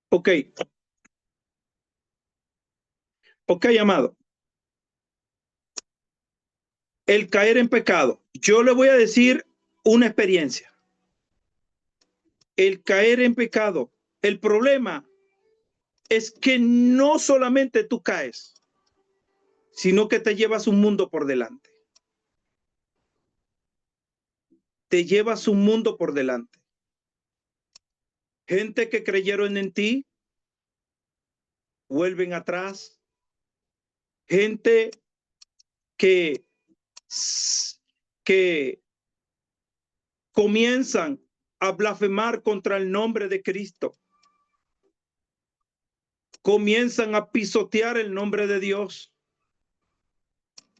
Ok. Ok, amado. El caer en pecado. Yo le voy a decir una experiencia. El caer en pecado. El problema es que no solamente tú caes, sino que te llevas un mundo por delante. Te llevas un mundo por delante. Gente que creyeron en ti, vuelven atrás. Gente que comienzan a blasfemar contra el nombre de Cristo. Comienzan a pisotear el nombre de Dios.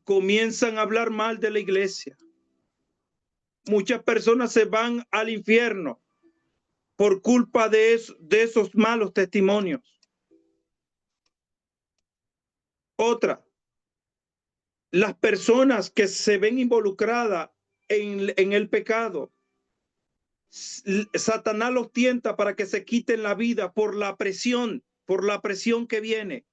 Comienzan a hablar mal de la iglesia. Muchas personas se van al infierno por culpa de esos malos testimonios. Otra, las personas que se ven involucradas en el pecado, Satanás los tienta para que se quiten la vida por la presión que viene.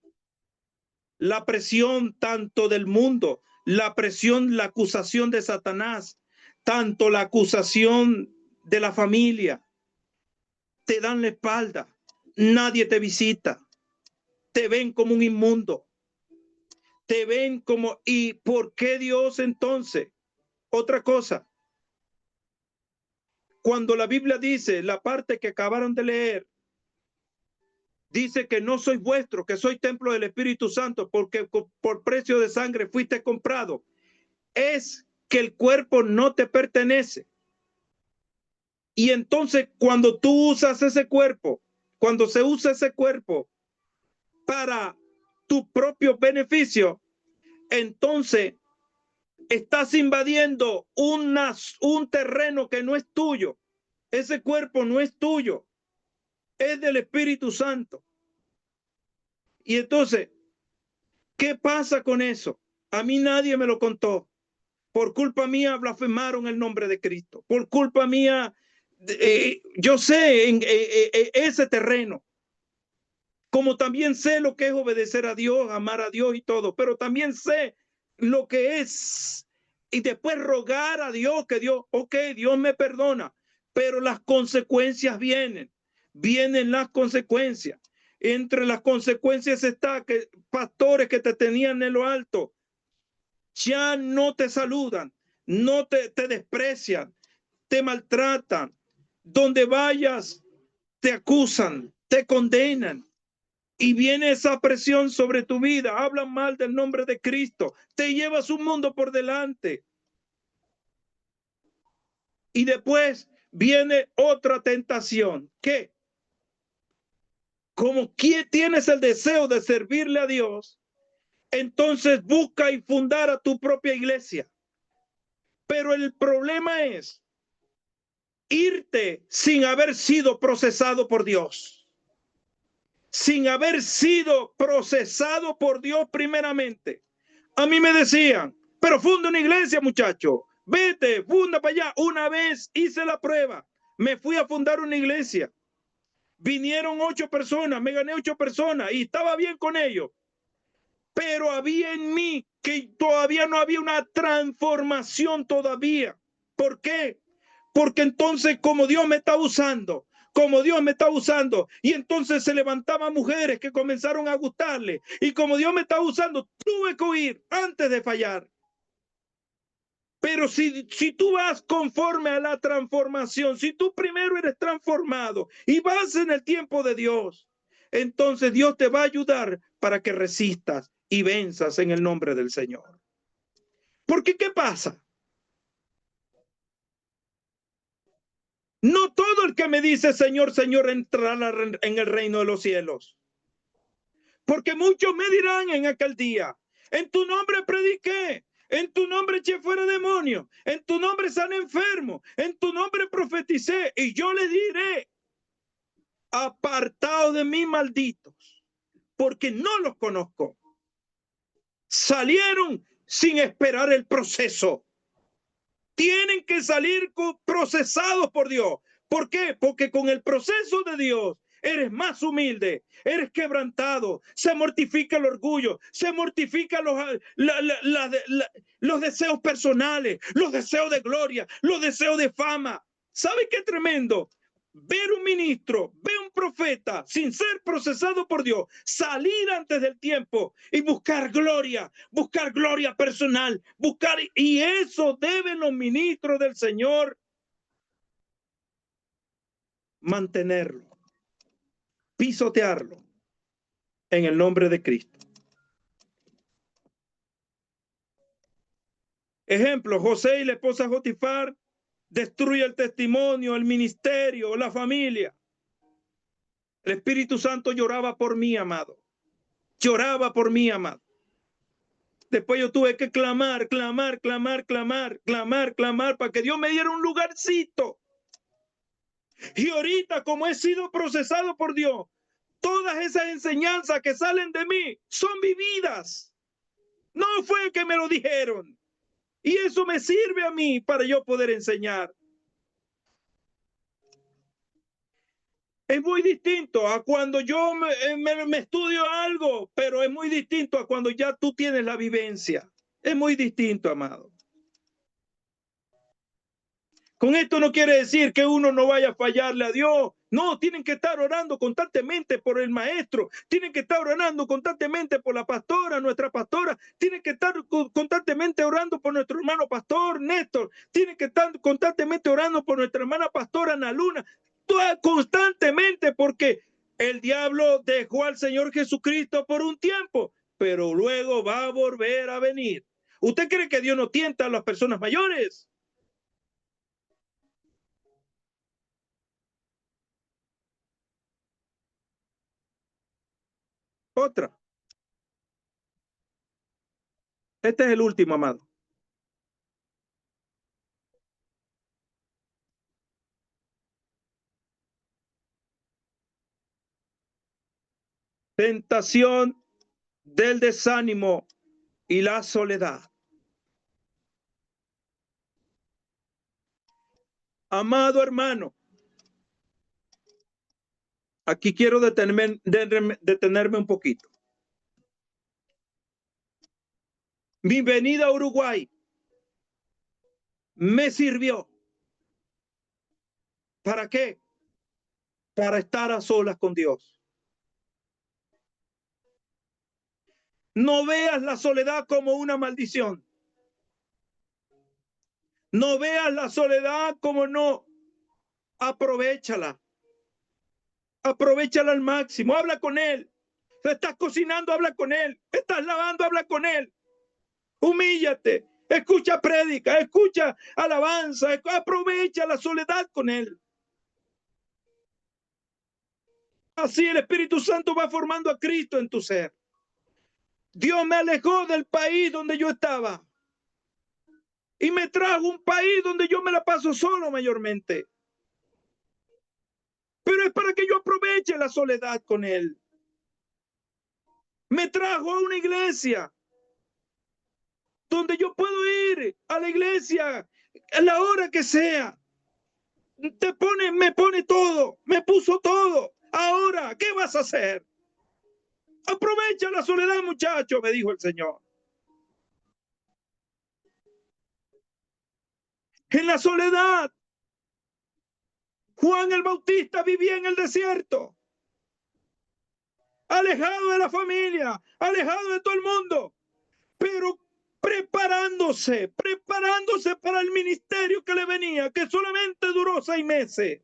La presión tanto del mundo, la presión, la acusación de Satanás, tanto la acusación de la familia. Te dan la espalda, nadie te visita, te ven como un inmundo, te ven como, ¿y por qué Dios entonces? Otra cosa, cuando la Biblia dice, la parte que acabaron de leer, dice que no soy vuestro, que soy templo del Espíritu Santo, porque por precio de sangre fuiste comprado. Es que el cuerpo no te pertenece. Y entonces cuando tú usas ese cuerpo, cuando se usa ese cuerpo para tu propio beneficio, entonces estás invadiendo un terreno que no es tuyo. Ese cuerpo no es tuyo. es del Espíritu Santo. Y entonces, ¿qué pasa con eso? A mí nadie me lo contó. Por culpa mía blasfemaron el nombre de Cristo. Por culpa mía, yo sé en ese terreno. Como también sé lo que es obedecer a Dios, amar a Dios y todo. Pero también sé lo que es. Y después rogar a Dios que Dios, ok, Dios me perdona. Pero las consecuencias vienen. Vienen las consecuencias. Entre las consecuencias está que pastores que te tenían en lo alto ya no te saludan, no te desprecian, te maltratan. Donde vayas, te acusan, te condenan. Y viene esa presión sobre tu vida. Hablan mal del nombre de Cristo. Te llevas un mundo por delante. Y después viene otra tentación. ¿Qué? Como tienes el deseo de servirle a Dios, entonces busca y fundar a tu propia iglesia. Pero el problema es irte sin haber sido procesado por Dios. Sin haber sido procesado por Dios primeramente. A mí me decían, pero funda una iglesia, muchacho. Vete, funda para allá. Una vez hice la prueba. Me fui a fundar una iglesia. Vinieron 8 personas, me gané 8 personas y estaba bien con ellos. Pero había en mí que todavía no había una transformación todavía. ¿Por qué? Porque entonces como Dios me está usando, y entonces se levantaban mujeres que comenzaron a gustarle, y como Dios me está usando, tuve que huir antes de fallar. Pero si tú vas conforme a la transformación, si tú primero eres transformado y vas en el tiempo de Dios, entonces Dios te va a ayudar para que resistas y venzas en el nombre del Señor. Porque ¿qué pasa? No todo el que me dice Señor, Señor entrará en el reino de los cielos. Porque muchos me dirán en aquel día, en tu nombre prediqué, en tu nombre eché fuera demonios, en tu nombre sané enfermos, en tu nombre profeticé, y yo les diré, apartados de mí, malditos, porque no los conozco. Salieron sin esperar el proceso. Tienen que salir procesados por Dios. ¿Por qué? Porque con el proceso de Dios eres más humilde, eres quebrantado, se mortifica el orgullo, se mortifica los deseos personales, los deseos de gloria, los deseos de fama. ¿Sabe qué tremendo? Ver un ministro, ver un profeta sin ser procesado por Dios, salir antes del tiempo y buscar gloria personal, y eso deben los ministros del Señor mantenerlo, pisotearlo en el nombre de Cristo. Ejemplo, José y la esposa Jotifar destruye el testimonio, el ministerio, la familia. El Espíritu Santo lloraba por mí, amado. Lloraba por mí, amado. Después yo tuve que clamar para que Dios me diera un lugarcito. Y ahorita, como he sido procesado por Dios, todas esas enseñanzas que salen de mí son vividas. No fue que me lo dijeron. Y eso me sirve a mí para yo poder enseñar. Es muy distinto a cuando yo me estudio algo, pero es muy distinto a cuando ya tú tienes la vivencia. Es muy distinto, amado. Con esto no quiere decir que uno no vaya a fallarle a Dios. No, tienen que estar orando constantemente por el maestro. Tienen que estar orando constantemente por la pastora, nuestra pastora. Tienen que estar constantemente orando por nuestro hermano pastor Néstor. Tienen que estar constantemente orando por nuestra hermana pastora Ana Luna. Constantemente, porque el diablo dejó al Señor Jesucristo por un tiempo, pero luego va a volver a venir. ¿Usted cree que Dios no tienta a las personas mayores? Otra. Este es el último, amado. Tentación del desánimo y la soledad. Amado hermano, aquí quiero detenerme un poquito. Mi venida a Uruguay me sirvió. ¿Para qué? Para estar a solas con Dios. No veas la soledad como una maldición. No veas la soledad como no. Aprovéchala. Aprovéchala al máximo. Habla con Él. Estás cocinando, habla con Él. Estás lavando, habla con Él. Humíllate. Escucha prédica, escucha alabanza. Aprovecha la soledad con Él. Así el Espíritu Santo va formando a Cristo en tu ser. Dios me alejó del país donde yo estaba y me trajo un país donde yo me la paso solo mayormente. Pero es para que yo aproveche la soledad con Él. Me trajo a una iglesia donde yo puedo ir a la iglesia a la hora que sea. Me pone todo, me puso todo. Ahora, ¿qué vas a hacer? Aprovecha la soledad, muchacho, me dijo el Señor. En la soledad, Juan el Bautista vivía en el desierto, alejado de la familia, alejado de todo el mundo, pero preparándose para el ministerio que le venía, que solamente duró 6 meses.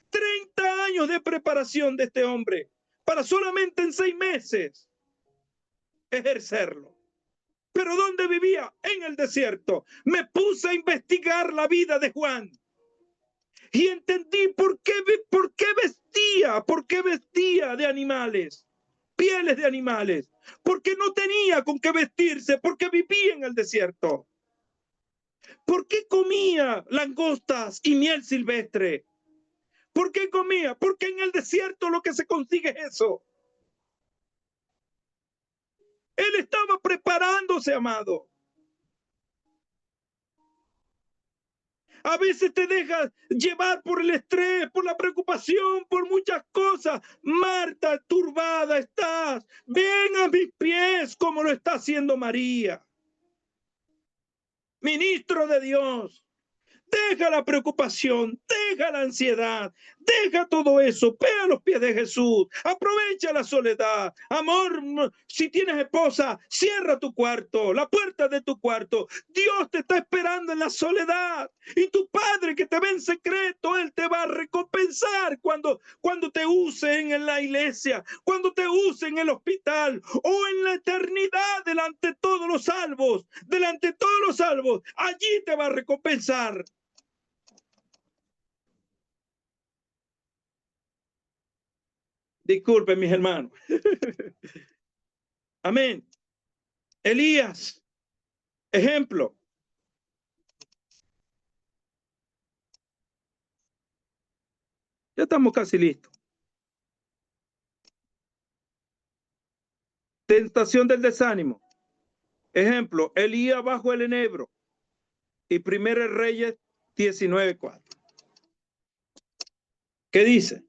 30 años de preparación de este hombre, para solamente en 6 meses ejercerlo. ¿Pero dónde vivía? En el desierto. Me puse a investigar la vida de Juan y entendí por qué vestía de animales, pieles de animales, porque no tenía con qué vestirse, porque vivía en el desierto. ¿Por qué comía langostas y miel silvestre? ¿Por qué comía? Porque en el desierto lo que se consigue es eso. Él estaba preparándose, amado. A veces te dejas llevar por el estrés, por la preocupación, por muchas cosas. Marta, turbada estás. Ven a mis pies como lo está haciendo María. Ministro de Dios. Deja la preocupación, deja la ansiedad, deja todo eso, ve a los pies de Jesús, aprovecha la soledad. Amor, si tienes esposa, cierra tu cuarto, la puerta de tu cuarto. Dios te está esperando en la soledad y tu Padre que te ve en secreto, Él te va a recompensar cuando te usen en la iglesia, cuando te usen en el hospital o en la eternidad delante de todos los salvos, allí te va a recompensar. Disculpen, mis hermanos. Amén. Elías, ejemplo. Ya estamos casi listos. Tentación del desánimo. Ejemplo, Elías bajo el enebro. Y Primera Reyes 19:4. ¿Qué dice?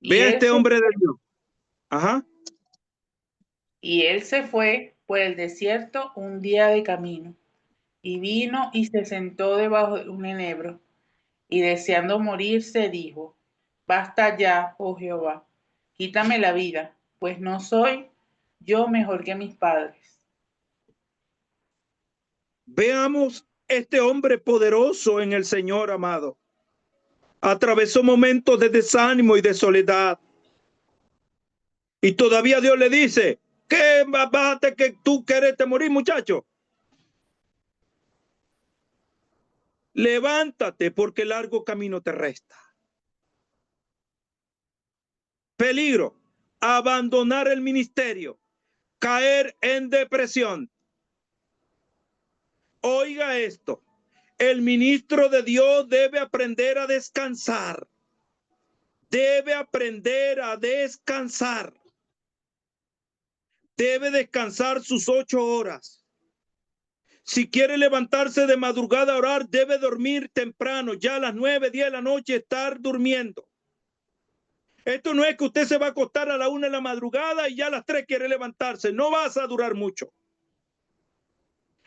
Ve a este hombre de Dios. Ajá. Y él se fue por el desierto un día de camino, y vino y se sentó debajo de un enebro, y deseando morirse dijo: Basta ya, oh Jehová, quítame la vida, pues no soy yo mejor que mis padres. Veamos este hombre poderoso en el Señor, amado. Atravesó momentos de desánimo y de soledad. Y todavía Dios le dice: ¿qué bájate que tú querés morir, muchacho? Levántate porque largo camino te resta. Peligro: abandonar el ministerio, caer en depresión. Oiga esto: El ministro de Dios debe aprender a descansar. Debe aprender a descansar. Debe descansar sus 8 horas. Si quiere levantarse de madrugada a orar, debe dormir temprano, ya a las 9, 10 de la noche estar durmiendo. Esto no es que usted se va a acostar a la 1 de la madrugada y ya a las 3 quiere levantarse. No vas a durar mucho.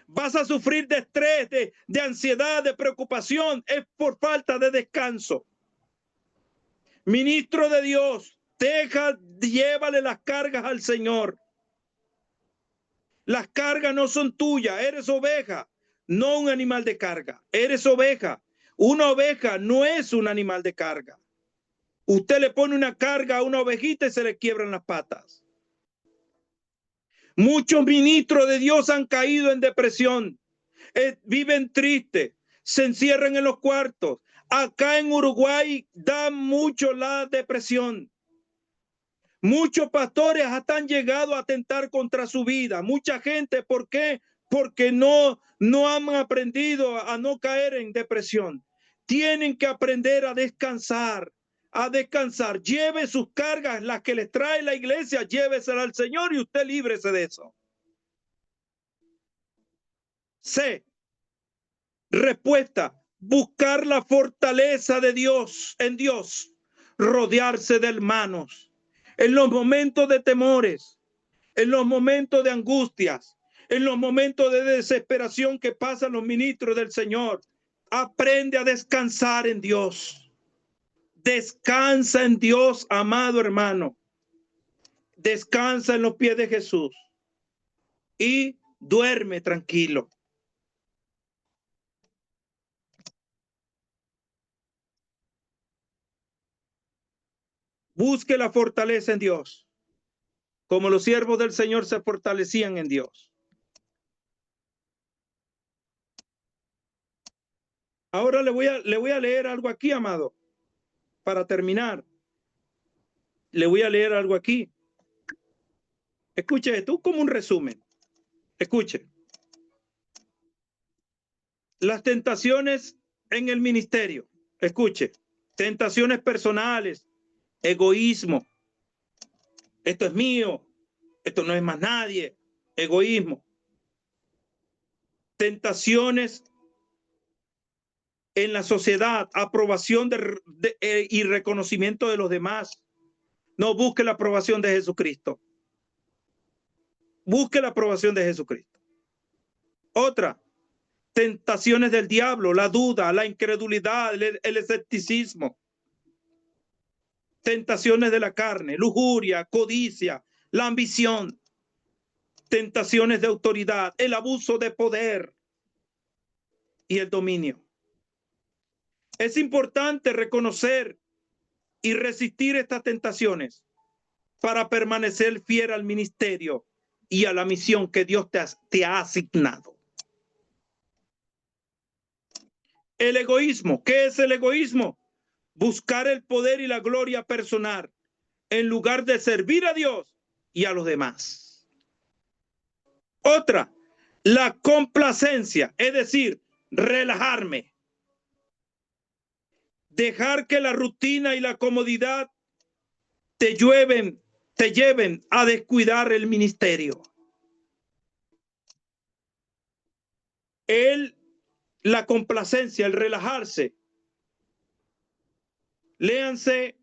Vas a sufrir de estrés, de ansiedad, de preocupación. Es por falta de descanso. Ministro de Dios, llévale las cargas al Señor. Las cargas no son tuyas. Eres oveja, no un animal de carga. Eres oveja. Una oveja no es un animal de carga. Usted le pone una carga a una ovejita y se le quiebran las patas. Muchos ministros de Dios han caído en depresión. Viven tristes, se encierran en los cuartos. Acá en Uruguay da mucho la depresión. Muchos pastores hasta han llegado a atentar contra su vida. Mucha gente, ¿por qué? Porque no han aprendido a no caer en depresión. Tienen que aprender a descansar. Lleve sus cargas, las que les trae la iglesia, lléveselas al Señor y usted líbrese de eso. C. Respuesta: buscar la fortaleza de Dios, en Dios, rodearse de hermanos. En los momentos de temores, en los momentos de angustias, en los momentos de desesperación que pasan los ministros del Señor, aprende a descansar en Dios. Descansa en Dios, amado hermano. Descansa en los pies de Jesús y duerme tranquilo. Busque la fortaleza en Dios, como los siervos del Señor se fortalecían en Dios. Ahora le voy a leer algo aquí, amado, para terminar. Le voy a leer algo aquí. Escuche esto como un resumen. Escuche. Las tentaciones en el ministerio. Escuche. Tentaciones personales, egoísmo. Esto es mío. Esto no es más nadie. Egoísmo. Tentaciones en la sociedad, aprobación y reconocimiento de los demás. No busque la aprobación de Jesucristo. Busque la aprobación de Jesucristo. Otra, tentaciones del diablo, la duda, la incredulidad, el escepticismo. Tentaciones de la carne, lujuria, codicia, la ambición. Tentaciones de autoridad, el abuso de poder y el dominio. Es importante reconocer y resistir estas tentaciones para permanecer fiel al ministerio y a la misión que Dios te ha asignado. El egoísmo. ¿Qué es el egoísmo? Buscar el poder y la gloria personal en lugar de servir a Dios y a los demás. Otra, la complacencia, es decir, relajarme. Dejar que la rutina y la comodidad te lleven a descuidar el ministerio. La complacencia, el relajarse. Léanse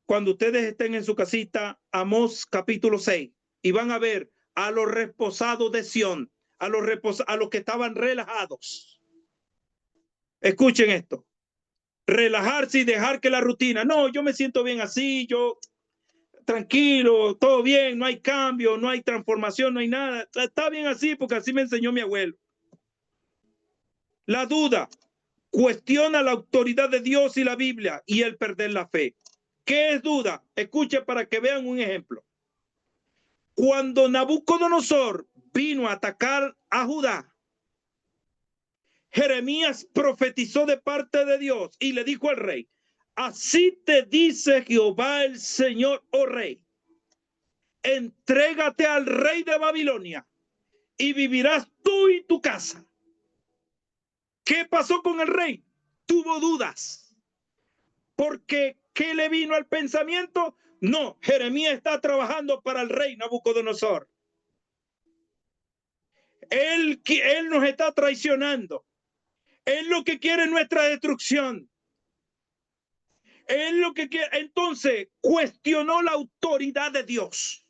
cuando ustedes estén en su casita Amós capítulo 6 y van a ver a los reposados de Sión, a los que estaban relajados. Escuchen esto. Relajarse y dejar que la rutina. No, yo me siento bien así, yo tranquilo, todo bien, no hay cambio, no hay transformación, no hay nada. Está bien así porque así me enseñó mi abuelo. La duda cuestiona la autoridad de Dios y la Biblia y el perder la fe. ¿Qué es duda? Escuche para que vean un ejemplo. Cuando Nabucodonosor vino a atacar a Judá, Jeremías profetizó de parte de Dios y le dijo al rey: así te dice Jehová el Señor, oh rey, entrégate al rey de Babilonia y vivirás tú y tu casa. ¿Qué pasó con el rey? Tuvo dudas. Porque, ¿qué le vino al pensamiento? No, Jeremías está trabajando para el rey Nabucodonosor. Él nos está traicionando. Él lo que quiere es nuestra destrucción. Él lo que quiere. Entonces cuestionó la autoridad de Dios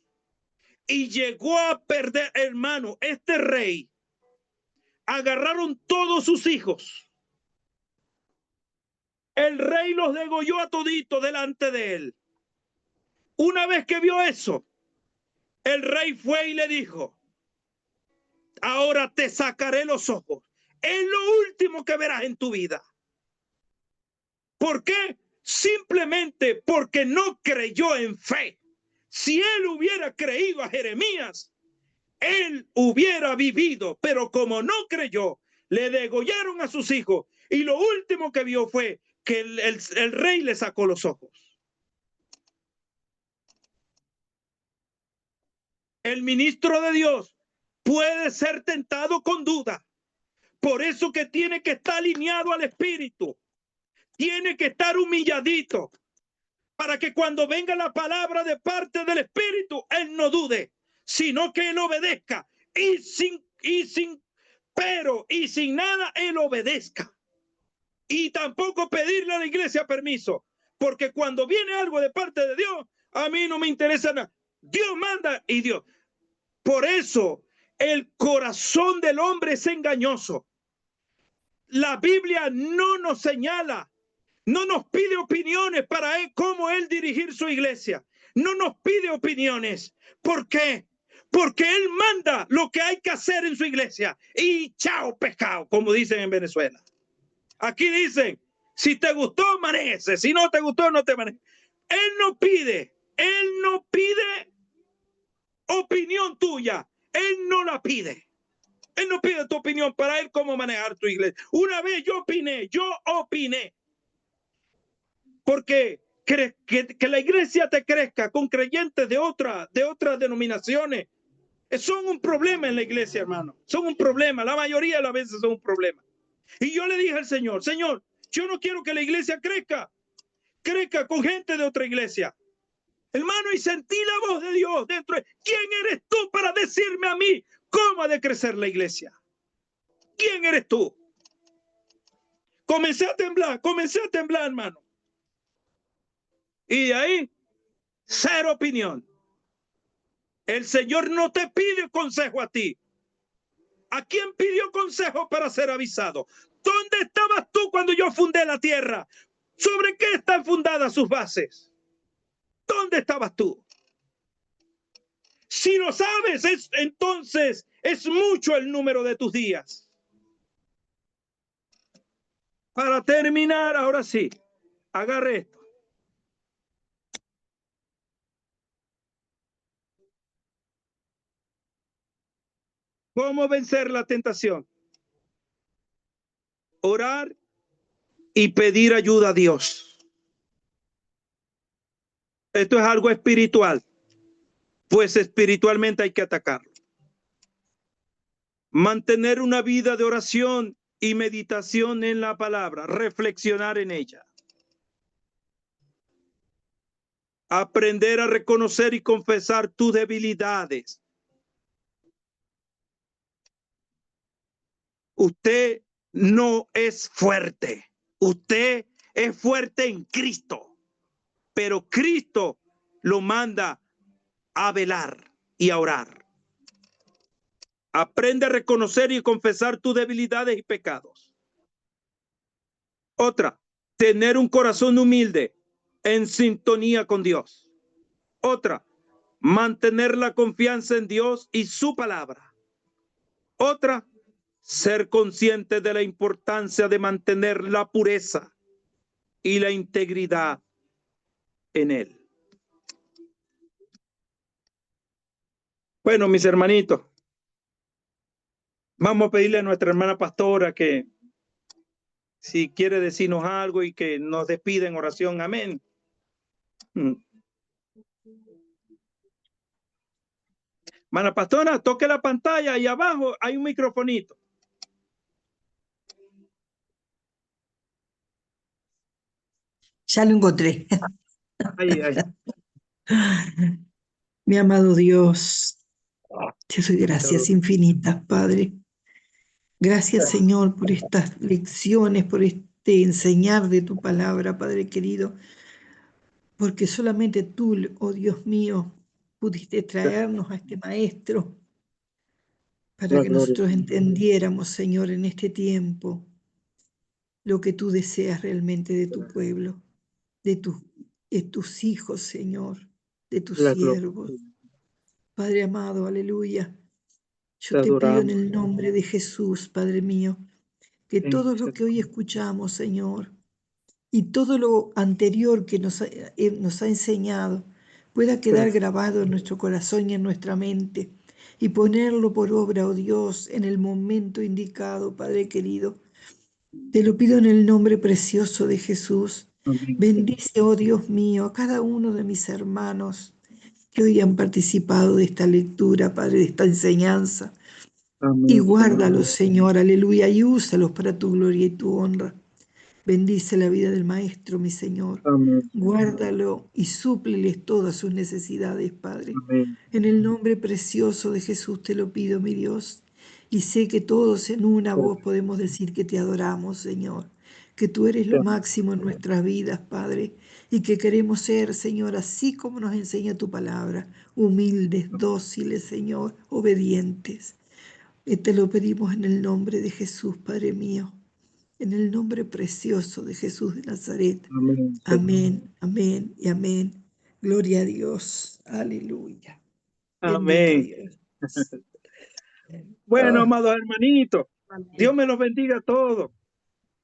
y llegó a perder, hermano, este rey. Agarraron todos sus hijos. El rey los degolló a todito delante de él. Una vez que vio eso, el rey fue y le dijo: ahora te sacaré los ojos. Es lo último que verás en tu vida. ¿Por qué? Simplemente porque no creyó en fe. Si él hubiera creído a Jeremías, él hubiera vivido, pero como no creyó, le degollaron a sus hijos y lo último que vio fue que el rey le sacó los ojos. El ministro de Dios puede ser tentado con duda. Por eso que tiene que estar alineado al Espíritu. Tiene que estar humilladito para que cuando venga la palabra de parte del Espíritu, él no dude, sino que él obedezca y sin nada él obedezca. Y tampoco pedirle a la iglesia permiso, porque cuando viene algo de parte de Dios, a mí no me interesa nada. Dios manda y Dios. Por eso el corazón del hombre es engañoso. La Biblia no nos señala, no nos pide opiniones para él, cómo él dirigir su iglesia. No nos pide opiniones. ¿Por qué? Porque él manda lo que hay que hacer en su iglesia. Y chao pescado, como dicen en Venezuela. Aquí dicen, si te gustó, manéjese. Si no te gustó, no te manejes. Él no pide opinión tuya. Él no la pide. Él no pide tu opinión para él cómo manejar tu iglesia. Una vez yo opiné. Porque que la iglesia te crezca con creyentes de otras denominaciones son un problema en la iglesia, hermano. Son un problema. La mayoría de las veces son un problema. Y yo le dije al Señor, Señor, yo no quiero que la iglesia crezca con gente de otra iglesia. Hermano, y sentí la voz de Dios dentro de... ¿Quién eres tú para decirme a mí cómo ha de crecer la iglesia? ¿Quién eres tú? Comencé a temblar, hermano. Y de ahí, cero opinión. El Señor no te pide consejo a ti. ¿A quién pidió consejo para ser avisado? ¿Dónde estabas tú cuando yo fundé la tierra? ¿Sobre qué están fundadas sus bases? ¿Dónde estabas tú? Si lo sabes, entonces es mucho el número de tus días. Para terminar, ahora sí, agarre esto. ¿Cómo vencer la tentación? Orar y pedir ayuda a Dios. Esto es algo espiritual, pues espiritualmente hay que atacarlo. Mantener una vida de oración y meditación en la palabra, reflexionar en ella. Aprender a reconocer y confesar tus debilidades. Usted no es fuerte. Usted es fuerte en Cristo. Pero Cristo lo manda a velar y a orar. Aprende a reconocer y confesar tus debilidades y pecados. Otra, tener un corazón humilde en sintonía con Dios. Otra, mantener la confianza en Dios y su palabra. Otra, ser consciente de la importancia de mantener la pureza y la integridad en Él. Bueno, mis hermanitos, vamos a pedirle a nuestra hermana pastora que si quiere decirnos algo y que nos despida en oración. Amén. Hermana pastora, toque la pantalla y abajo hay un microfonito. Ya lo encontré. Ahí, ahí. Mi amado Dios, te doy gracias infinitas, Padre. Gracias, Señor, por estas lecciones, por este enseñar de tu palabra, Padre querido, porque solamente tú, oh Dios mío, pudiste traernos a este maestro para La que gloria. nosotros entendiéramos, Señor, en este tiempo lo que tú deseas realmente de tu pueblo, de tus hijos, Señor, de tus La gloria. siervos. Padre amado, aleluya. Yo Te te pido en adoramos. el nombre de Jesús, Padre mío, que Sí, todo lo que hoy escuchamos, Señor, y todo lo anterior que nos ha enseñado, pueda quedar grabado en nuestro corazón y en nuestra mente, y ponerlo por obra, oh Dios, en el momento indicado, Padre querido. Te lo pido en el nombre precioso de Jesús. Amén. Bendice, oh Dios mío, a cada uno de mis hermanos que hoy han participado de esta lectura, Padre, de esta enseñanza. Y Amén, guárdalos, Señor, aleluya, y úsalos para tu gloria y tu honra. Bendice la vida del Maestro, mi Señor. Amén. Guárdalo y súpleles todas sus necesidades, Padre. Amén. En el nombre precioso de Jesús te lo pido, mi Dios. Y sé que todos en una voz podemos decir que te adoramos, Señor. Que tú eres lo máximo en nuestras vidas, Padre. Y que queremos ser, Señor, así como nos enseña tu palabra. Humildes, dóciles, Señor, obedientes. Y te lo pedimos en el nombre de Jesús, Padre mío. En el nombre precioso de Jesús de Nazaret. Amén. Amén, amén y amén. Gloria a Dios. Aleluya. Bendito Amén. Dios. Bueno, Oh, amados hermanitos, Dios Amén. me los bendiga a todos.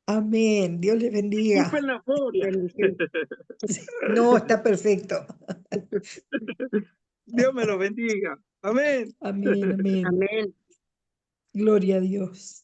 amén. Dios les bendiga. Disculpen la furia. Bendición. No, está perfecto. Dios me los bendiga. Amén. Amén, amén. Amén. Gloria a Dios.